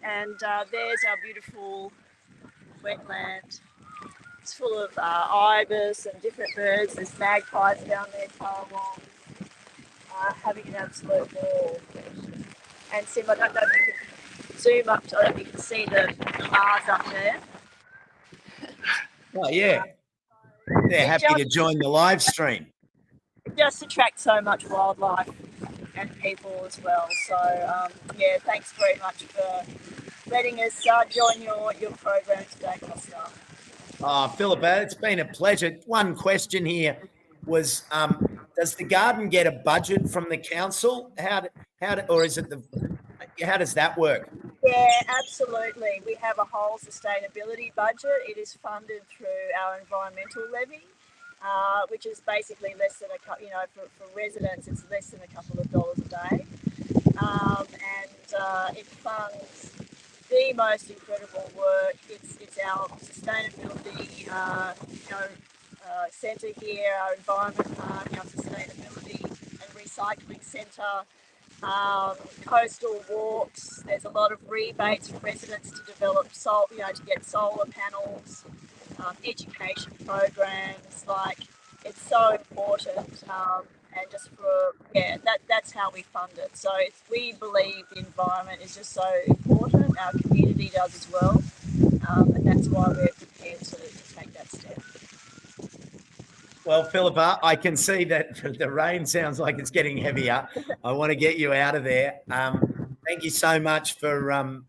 And there's our beautiful wetland. It's full of ibis and different birds. There's magpies down there, tarwong, having an absolute ball. And Sim, I don't know if you can zoom up, so that you can see the galahs up there. Oh, yeah. They're happy to join the live stream. It just attracts so much wildlife and people as well. So, yeah, thanks very much for letting us join your program today, Costa. Oh, Philipa, it's been a pleasure. One question here was, does the garden get a budget from the council? Or is it how does that work? Yeah, absolutely. We have a whole sustainability budget. It is funded through our environmental levy, which is basically less than for residents, it's less than a couple of dollars a day. And it funds the most incredible work. It's our sustainability, centre here, our environment park, our sustainability and recycling centre. Coastal walks. There's a lot of rebates for residents to develop to get solar panels, education programs. Like, it's so important, and just that's how we fund it. So we believe the environment is just so important. Our community does as well, and that's why we're prepared to take that step. Well, Philipa, I can see that the rain sounds like it's getting heavier. I want to get you out of there. Thank you so much for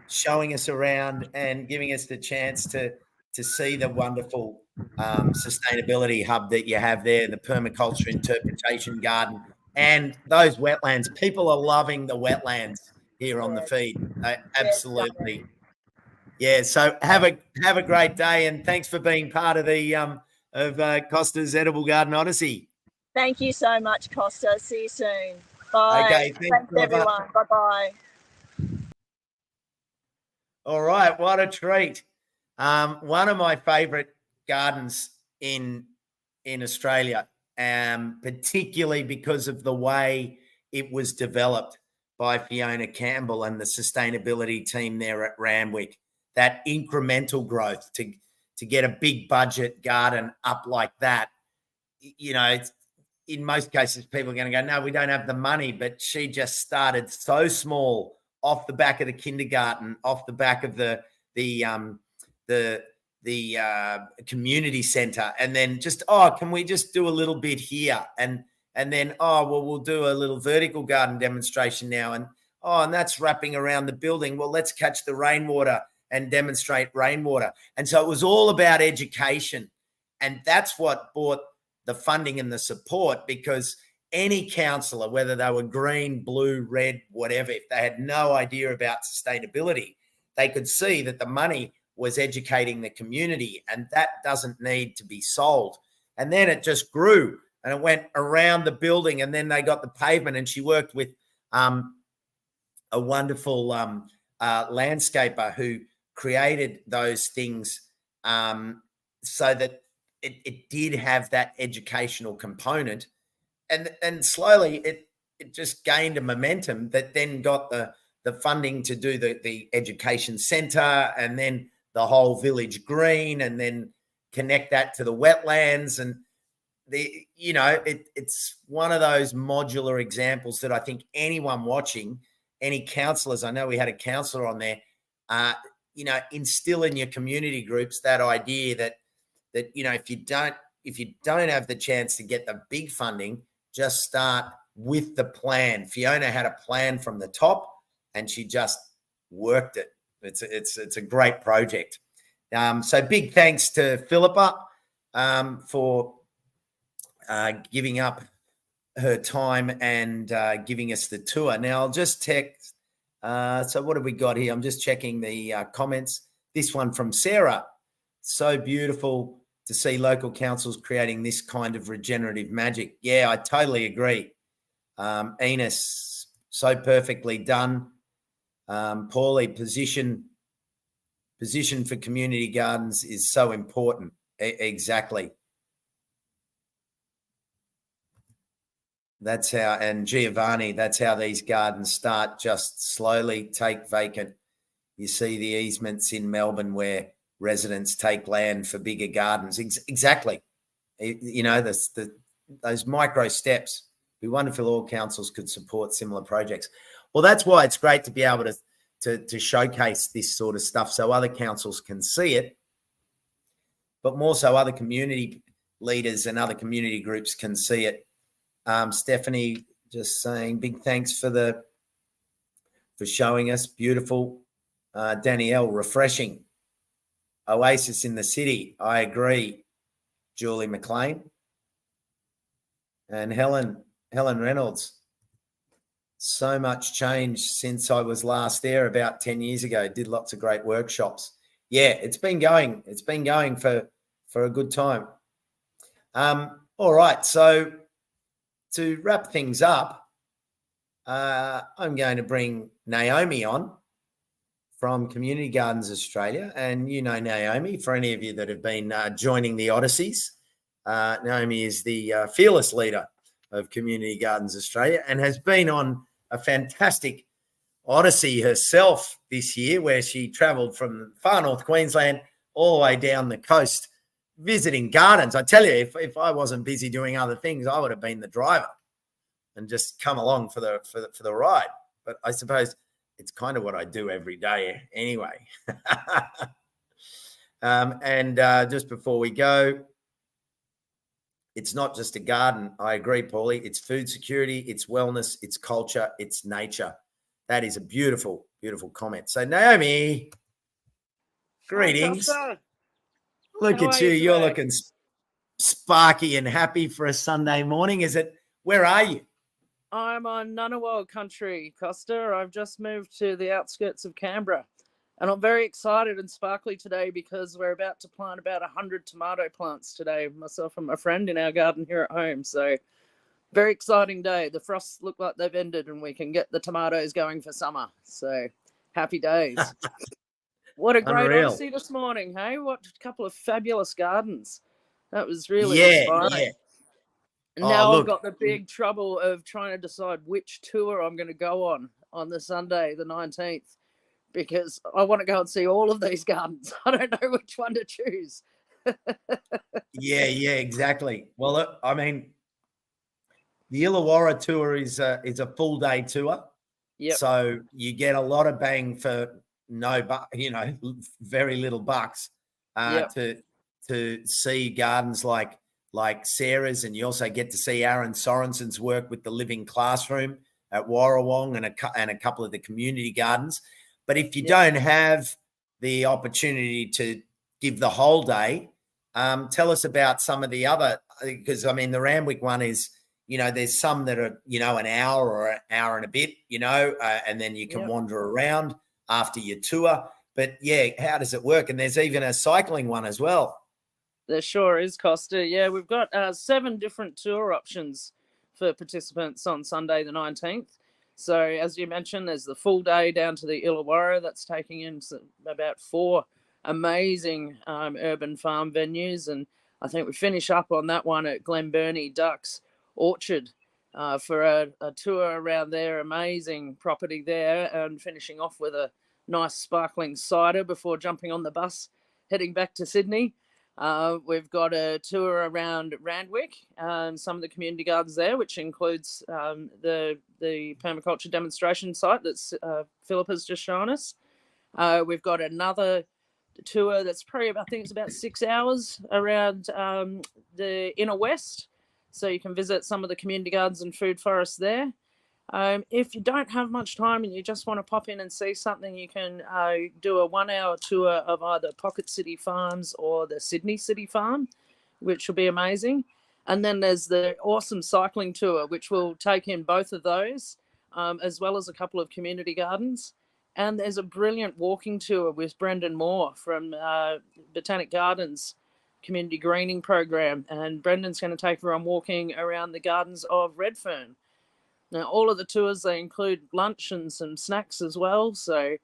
showing us around and giving us the chance to see the wonderful sustainability hub that you have there, the permaculture interpretation garden, and those wetlands. People are loving the wetlands here on the feed. Absolutely. Yeah. So have a great day, and thanks for being part of the Costa's Edible Garden Odyssey. Thank you so much, Costa. See you soon. Bye. Okay, thanks everyone. Bye-bye. All right, what a treat. One of my favourite gardens in Australia, particularly because of the way it was developed by Fiona Campbell and the sustainability team there at Randwick. That incremental growth to get a big budget garden up like that, in most cases, people are going to go, no, we don't have the money. But she just started so small, off the back of the kindergarten, off the back of the community centre, and then just, can we just do a little bit here, and then we'll do a little vertical garden demonstration now, and that's wrapping around the building. Well, let's catch the rainwater and demonstrate rainwater. And so it was all about education. And that's what brought the funding and the support, because any councillor, whether they were green, blue, red, whatever, if they had no idea about sustainability, they could see that the money was educating the community, and that doesn't need to be sold. And then it just grew, and it went around the building, and then they got the pavement, and she worked with a wonderful landscaper who created those things so that it did have that educational component, and slowly it just gained a momentum that then got the funding to do the education centre, and then the whole village green, and then connect that to the wetlands. And it's one of those modular examples that I think anyone watching, any councillors, I know we had a councillor on there, instill in your community groups that idea that if you don't have the chance to get the big funding, just start with the plan. Fiona had a plan from the top, and she just worked it. It's a great project. So big thanks to Philipa for giving up her time and giving us the tour. Now, I'll just text. So what have we got here? I'm just checking the comments. This one from Sarah. So beautiful to see local councils creating this kind of regenerative magic. Yeah, I totally agree. Enos, so perfectly done. Paulie, position for community gardens is so important. Exactly. That's how, and Giovanni, that's how these gardens start, just slowly take vacant. You see the easements in Melbourne where residents take land for bigger gardens. Exactly. You know, those micro steps. It'd be wonderful if all councils could support similar projects. Well, that's why it's great to be able to showcase this sort of stuff so other councils can see it, but more so other community leaders and other community groups can see it. Stephanie just saying big thanks for showing us. Beautiful. Danielle, refreshing. Oasis in the city. I agree. Julie McLean. And Helen Reynolds. So much change since I was last there about 10 years ago. Did lots of great workshops. Yeah, it's been going. It's been going for a good time. All right. So to wrap things up, I'm going to bring Naomi on from Community Gardens Australia. And you know Naomi, for any of you that have been joining the Odysseys, Naomi is the fearless leader of Community Gardens Australia and has been on a fantastic Odyssey herself this year, where she travelled from far north Queensland all the way down the coast visiting gardens. I tell you, if I wasn't busy doing other things, I would have been the driver and just come along for the ride. But I suppose it's kind of what I do every day anyway. And just before we go, it's not just a garden. I agree, Paulie. It's food security, it's wellness, it's culture, it's nature. That is a beautiful, beautiful comment. So, Naomi, greetings. Hi, Look How at are you. you You're today? looking sparky and happy for a Sunday morning. Where are you? I'm on Ngunnawal country, Costa. I've just moved to the outskirts of Canberra. And I'm very excited and sparkly today because we're about to plant about 100 tomato plants today, myself and my friend, in our garden here at home. So very exciting day. The frosts look like they've ended and we can get the tomatoes going for summer. So happy days. What a great Unreal. Odyssey this morning, hey? What a couple of fabulous gardens. That was really Yeah, inspiring. yeah. And Oh, now look. I've got the big trouble of trying to decide which tour I'm going to go on the Sunday, the 19th, because I want to go and see all of these gardens. I don't know which one to choose. Yeah, exactly. Well, look, I mean, the Illawarra tour is a full day tour. Yep. So you get a lot of bang for very little bucks Yep. to see gardens like Sarah's, and you also get to see Aaron Sorensen's work with the Living Classroom at Warrawong and a couple of the community gardens. But if you don't have the opportunity to give the whole day, tell us about some of the other, because I mean the Randwick one is, there's some that are, an hour or an hour and a bit, and then you can wander around after your tour. But yeah, how does it work? And there's even a cycling one as well. There sure is, Costa. Yeah, we've got 7 different tour options for participants on Sunday the 19th. So as you mentioned, there's the full day down to the Illawarra that's taking in about 4 amazing urban farm venues. And I think we finish up on that one at Glenburnie Ducks Orchard for a tour around their amazing property there, and finishing off with a nice sparkling cider before jumping on the bus heading back to Sydney. We've got a tour around Randwick and some of the community gardens there, which includes the permaculture demonstration site that Philipa's just shown us. We've got another tour that's probably about 6 hours around the inner west, so you can visit some of the community gardens and food forests there. If you don't have much time and you just want to pop in and see something, you can do a 1-hour tour of either Pocket City Farms or the Sydney City Farm, which will be amazing. And then there's the awesome cycling tour, which will take in both of those, as well as a couple of community gardens. And there's a brilliant walking tour with Brendan Moore from Botanic Gardens Community Greening Program. And Brendan's going to take everyone walking around the gardens of Redfern. Now, all of the tours, they include lunch and some snacks as well. So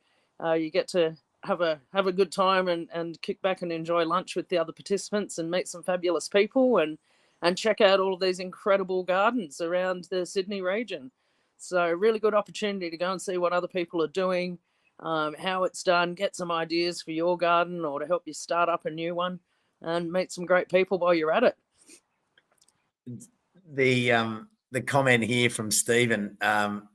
you get to have a good time and kick back and enjoy lunch with the other participants and meet some fabulous people and check out all of these incredible gardens around the Sydney region. So really good opportunity to go and see what other people are doing, how it's done, get some ideas for your garden or to help you start up a new one and meet some great people while you're at it. The comment here from Stephen,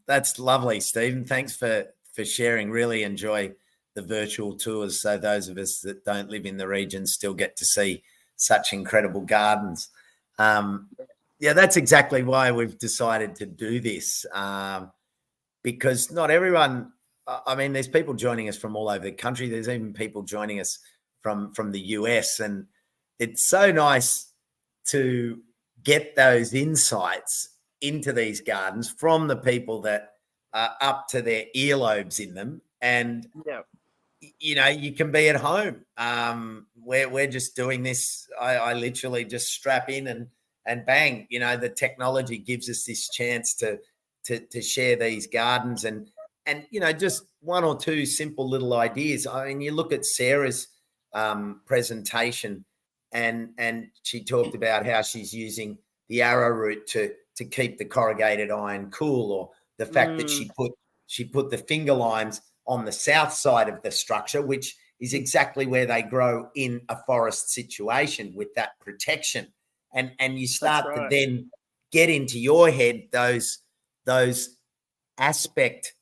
that's lovely, Stephen. Thanks for sharing. Really enjoy the virtual tours, so those of us that don't live in the region still get to see such incredible gardens. Yeah, that's exactly why we've decided to do this, because not everyone, I mean, there's people joining us from all over the country. There's even people joining us from the US, and it's so nice to get those insights into these gardens from the people that are up to their earlobes in them. And, you know, you can be at home. We're just doing this. I literally just strap in and bang, you know, the technology gives us this chance to share these gardens and, you know, just one or two simple little ideas. I mean, you look at Sarah's presentation and she talked about how she's using the arrowroot to keep the corrugated iron cool, or the fact that she put the finger limes on the south side of the structure, which is exactly where they grow in a forest situation with that protection. And you start to then get into your head those aspect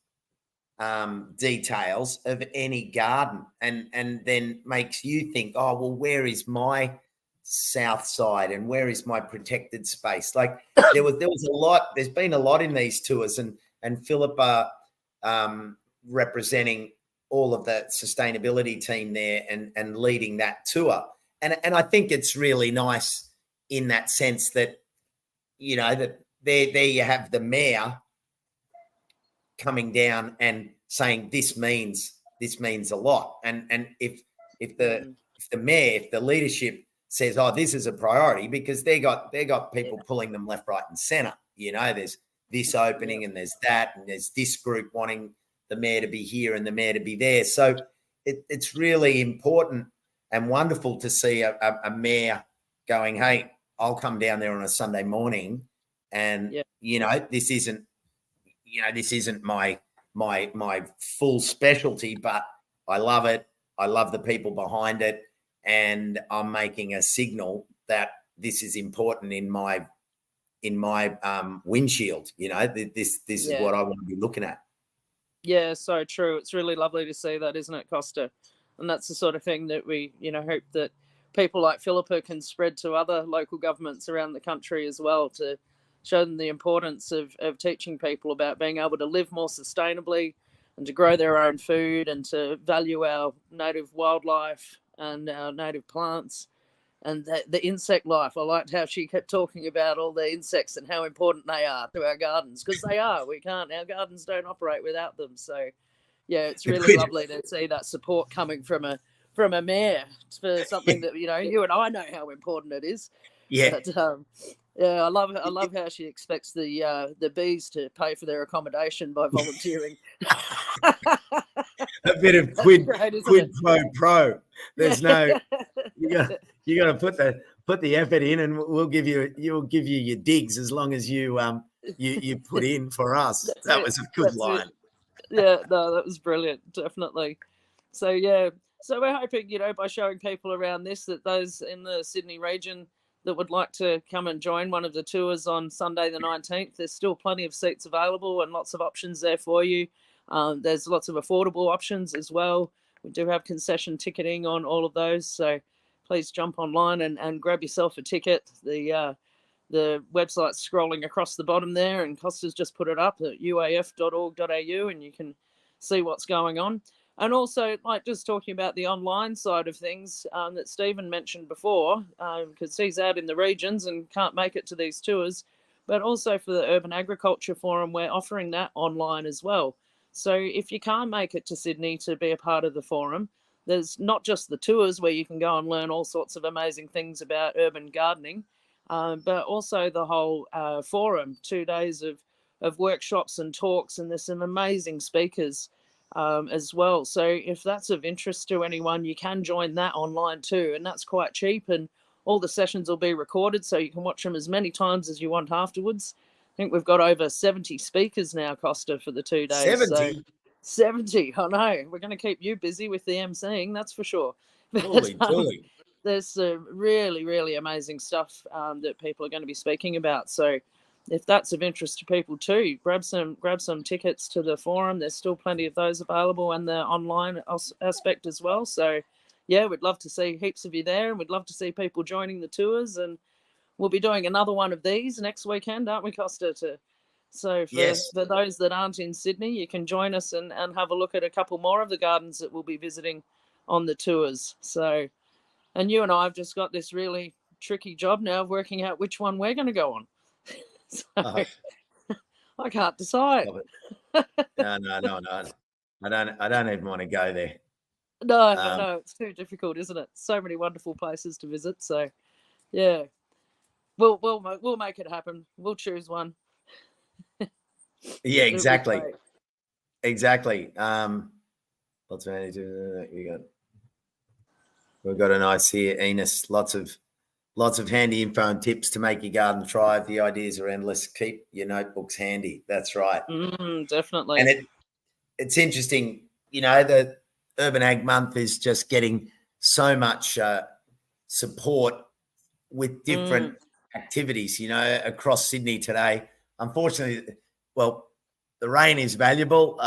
details of any garden, and then makes you think, oh, well, where is my south side and where is my protected space? Like there was a lot, there's been a lot in these tours, and Philipa representing all of the sustainability team there and leading that tour. And I think it's really nice in that sense that, you know, that there you have the mayor coming down and saying this means a lot. And if the leadership says, oh, this is a priority, because they got people pulling them left, right, and center. You know, there's this opening and there's that, and there's this group wanting the mayor to be here and the mayor to be there. So it's really important and wonderful to see a mayor going, hey, I'll come down there on a Sunday morning, and you know, this isn't my full specialty, but I love it. I love the people behind it, and I'm making a signal that this is important in my windshield. You know, this is what I want to be looking at. Yeah, so true. It's really lovely to see that, isn't it, Costa? And that's the sort of thing that we, you know, hope that people like Philipa can spread to other local governments around the country as well, to show them the importance of teaching people about being able to live more sustainably and to grow their own food and to value our native wildlife and our native plants and the insect life. I liked how she kept talking about all the insects and how important they are to our gardens, because they are. Our gardens don't operate without them. So, yeah, it's really lovely to see that support coming from a mayor for something that, you know, you and I know how important it is. Yeah. But, yeah, I love how she expects the bees to pay for their accommodation by volunteering. A bit of quid pro pro. There's no you got to put the effort in, and you'll give you your digs as long as you put in for us. That was a good line. Yeah, no, that was brilliant, definitely. So yeah, so we're hoping, you know, by showing people around this, that those in the Sydney region that would like to come and join one of the tours on Sunday the 19th, there's still plenty of seats available and lots of options there for you. There's lots of affordable options as well. We do have concession ticketing on all of those, so please jump online and grab yourself a ticket. The website's scrolling across the bottom there, and Costa's just put it up at uaf.org.au, and you can see what's going on. And also, like, just talking about the online side of things that Stephen mentioned before, because he's out in the regions and can't make it to these tours, but also for the Urban Agriculture Forum, we're offering that online as well. So if you can't make it to Sydney to be a part of the forum, there's not just the tours where you can go and learn all sorts of amazing things about urban gardening, but also the whole forum, 2 days of workshops and talks, and there's some amazing speakers as well. So if that's of interest to anyone, you can join that online too, and that's quite cheap, and all the sessions will be recorded so you can watch them as many times as you want afterwards. I think we've got over 70 speakers now, Costa, for the 2 days. 70? So 70, I know. We're going to keep you busy with the emceeing, that's for sure. Holy dooly. There's really, really amazing stuff that people are going to be speaking about. So if that's of interest to people too, grab some tickets to the forum. There's still plenty of those available, and the online aspect as well. So yeah, we'd love to see heaps of you there, and we'd love to see people joining the tours. And we'll be doing another one of these next weekend, aren't we, Costa? So for those that aren't in Sydney, you can join us and have a look at a couple more of the gardens that we'll be visiting on the tours. So, and you and I have just got this really tricky job now of working out which one we're going to go on. So, I can't decide. No. I don't even want to go there. No, it's too difficult, isn't it? So many wonderful places to visit. So, yeah, we'll make it happen. We'll choose one. Yeah, exactly. Exactly. Lots of we've got a nice here, Enos. Lots of handy info and tips to make your garden thrive. The ideas are endless. Keep your notebooks handy. That's right. Definitely. And it's interesting, the Urban Ag Month is just getting so much support with different activities, across Sydney today. Unfortunately, well, the rain is valuable.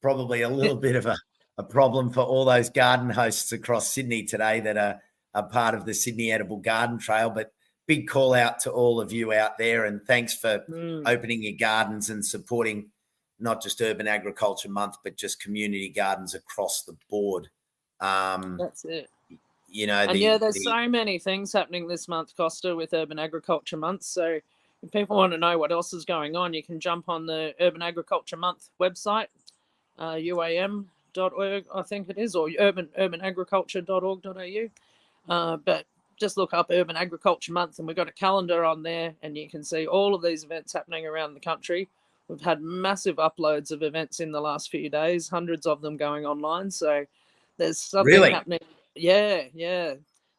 Probably a little bit of a problem for all those garden hosts across Sydney today that are part of the Sydney Edible Garden Trail. But big call out to all of you out there, and thanks for opening your gardens and supporting not just Urban Agriculture Month, but just community gardens across the board. That's it. There's so many things happening this month, Costa, with Urban Agriculture Month. So if people want to know what else is going on, you can jump on the Urban Agriculture Month website, uam.org, I think it is, or urbanagriculture.org.au. But just look up Urban Agriculture Month, and we've got a calendar on there, and you can see all of these events happening around the country. We've had massive uploads of events in the last few days, hundreds of them going online. So there's something happening. Yeah.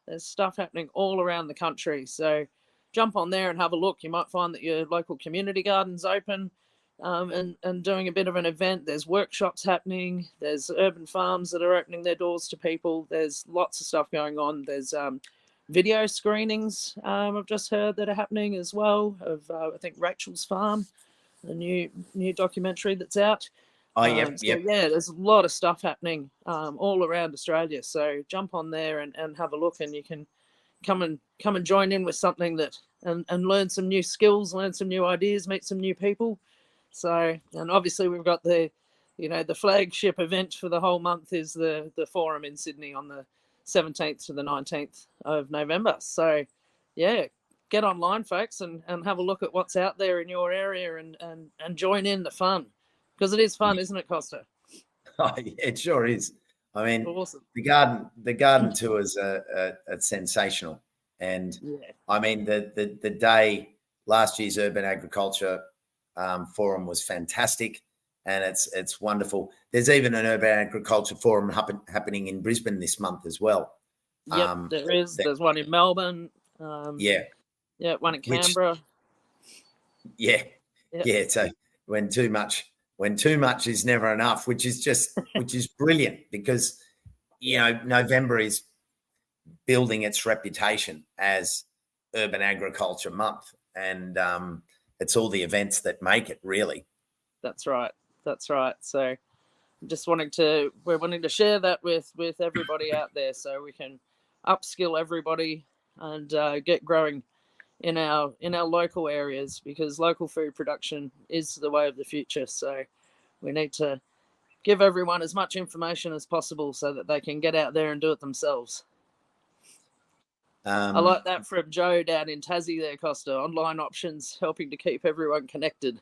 There's stuff happening all around the country. So jump on there and have a look. You might find that your local community garden's open and doing a bit of an event. There's workshops happening. There's urban farms that are opening their doors to people. There's lots of stuff going on. There's video screenings I've just heard that are happening as well of, I think, Rachel's Farm, the new documentary that's out. Yeah, there's a lot of stuff happening all around Australia. So jump on there and have a look, and you can come and join in with something that and learn some new skills, learn some new ideas, meet some new people. So, and obviously we've got the flagship event for the whole month is the forum in Sydney on the 17th to the 19th of November. So, yeah, get online, folks, and have a look at what's out there in your area and join in the fun. Because it is fun, isn't it, Costa? Oh, yeah, it sure is. I mean, awesome. the garden tours are sensational. And I mean, the day last year's Urban Agriculture Forum was fantastic, and it's wonderful. There's even an Urban Agriculture Forum happening in Brisbane this month as well. Yep, there is. There's one in Melbourne. One in Canberra. Yeah. So when too much is never enough, which is brilliant, because November is building its reputation as Urban Agriculture Month, and it's all the events that make it, really. That's right. So we're wanting to share that with everybody out there, so we can upskill everybody and get growing in our local areas, because local food production is the way of the future. So we need to give everyone as much information as possible so that they can get out there and do it themselves. I like that from Joe down in Tassie there, Costa. Online options helping to keep everyone connected.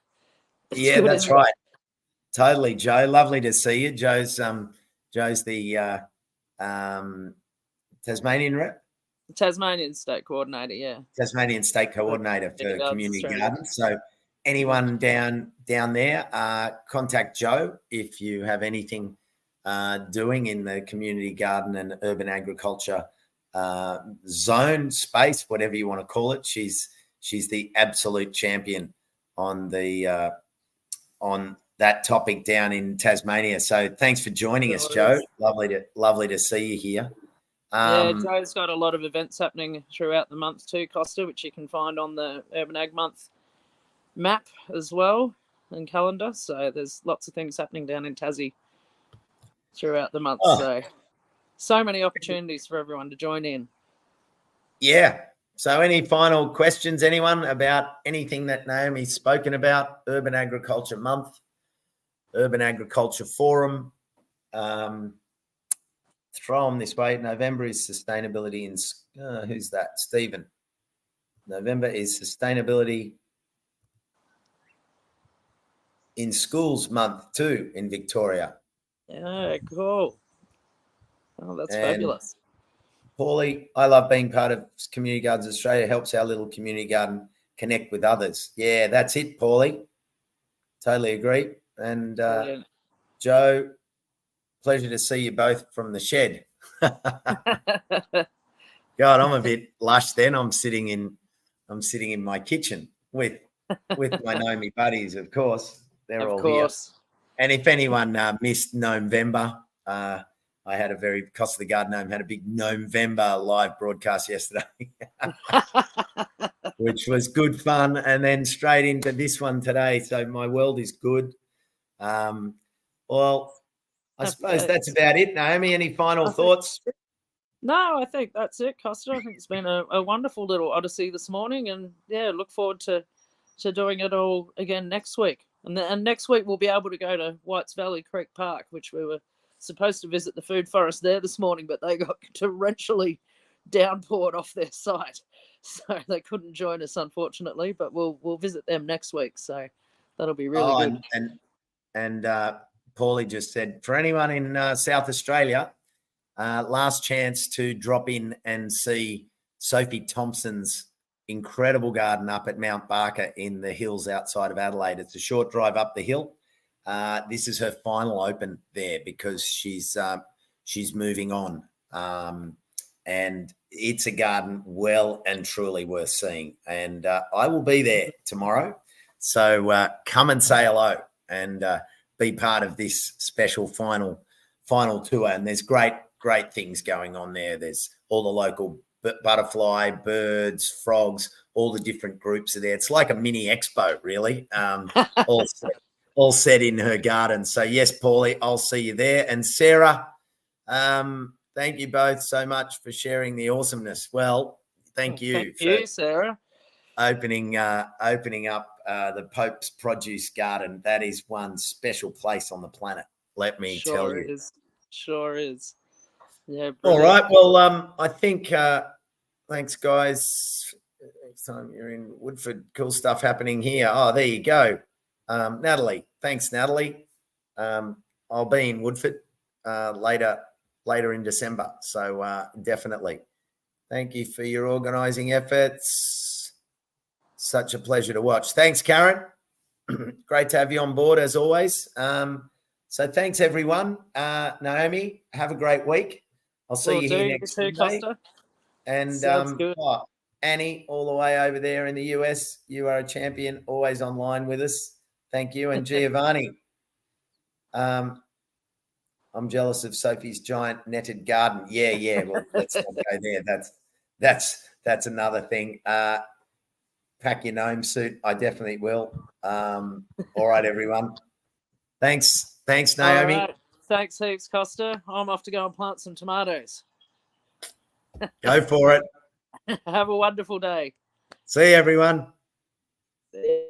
Yeah, that's right. Totally, Joe. Lovely to see you. Joe's the Tasmanian rep? Tasmanian State Coordinator, yeah. Tasmanian State Coordinator for Community Gardens. So anyone down there, contact Joe if you have anything doing in the community garden and urban agriculture zone space, whatever you want to call it. She's the absolute champion on the on that topic down in Tasmania. So thanks for joining us, Joe. Lovely to see you here. Yeah, Joe's got a lot of events happening throughout the month too, Costa, which you can find on the Urban Ag Month map as well and calendar. So there's lots of things happening down in Tassie throughout the month. So many opportunities for everyone to join in. Yeah. So any final questions, anyone, about anything that Naomi's spoken about? Urban Agriculture Month, Urban Agriculture Forum. Throw them this way. November is sustainability in who's that? Stephen. November is sustainability in schools month too in Victoria. Yeah, cool. Oh, that's fabulous. Paulie, I love being part of Community Gardens Australia. Helps our little community garden connect with others. Yeah, that's it, Paulie. Totally agree. And Joe, pleasure to see you both from the shed. God, I'm a bit lush then. I'm sitting in my kitchen with my Naomi buddies, of course. They're all here. And if anyone missed November, I had Cost of the Garden Home had a big November live broadcast yesterday, which was good fun. And then straight into this one today. So my world is good. Well, I suppose that's about it. Naomi, any final thoughts? No, I think that's it, Costa. I think it's been a wonderful little odyssey this morning. And, yeah, look forward to doing it all again next week. And next week we'll be able to go to Whites Valley Creek Park, which we were supposed to visit the food forest there this morning, but they got torrentially downpoured off their site. So they couldn't join us, unfortunately, but we'll visit them next week. So that'll be really good. And Paulie just said, for anyone in South Australia, last chance to drop in and see Sophie Thompson's incredible garden up at Mount Barker in the hills outside of Adelaide. It's a short drive up the hill. This is her final open there because she's moving on. And it's a garden well and truly worth seeing. And I will be there tomorrow. So come and say hello and be part of this special final tour. And there's great things going on there. There's all the local butterfly, birds, frogs, all the different groups are there. It's like a mini expo, really, all set in her garden. So, yes, Paulie, I'll see you there. And Sarah, thank you both so much for sharing the awesomeness. Well, thank you, Sarah. Opening up the Pope's Produce Garden. That is one special place on the planet, let me tell you. Sure is. Yeah. Brilliant. All right. Well, I think thanks, guys. Next time you're in Woodford, cool stuff happening here. Oh, there you go. Natalie. Thanks, Natalie. I'll be in Woodford later in December. So definitely. Thank you for your organising efforts. Such a pleasure to watch. Thanks, Karen. Great to have you on board as always. So thanks, everyone. Naomi, have a great week. I'll see you here next Sunday. And Annie, all the way over there in the US, you are a champion, always online with us. Thank you. And Giovanni, I'm jealous of Sophie's giant netted garden. Yeah. Well, let's not go there. That's another thing. Pack your gnome suit. I definitely will. All right, everyone. Thanks, Naomi. Right. Thanks heaps, Costa. I'm off to go and plant some tomatoes. Go for it. Have a wonderful day. See you, everyone. See you.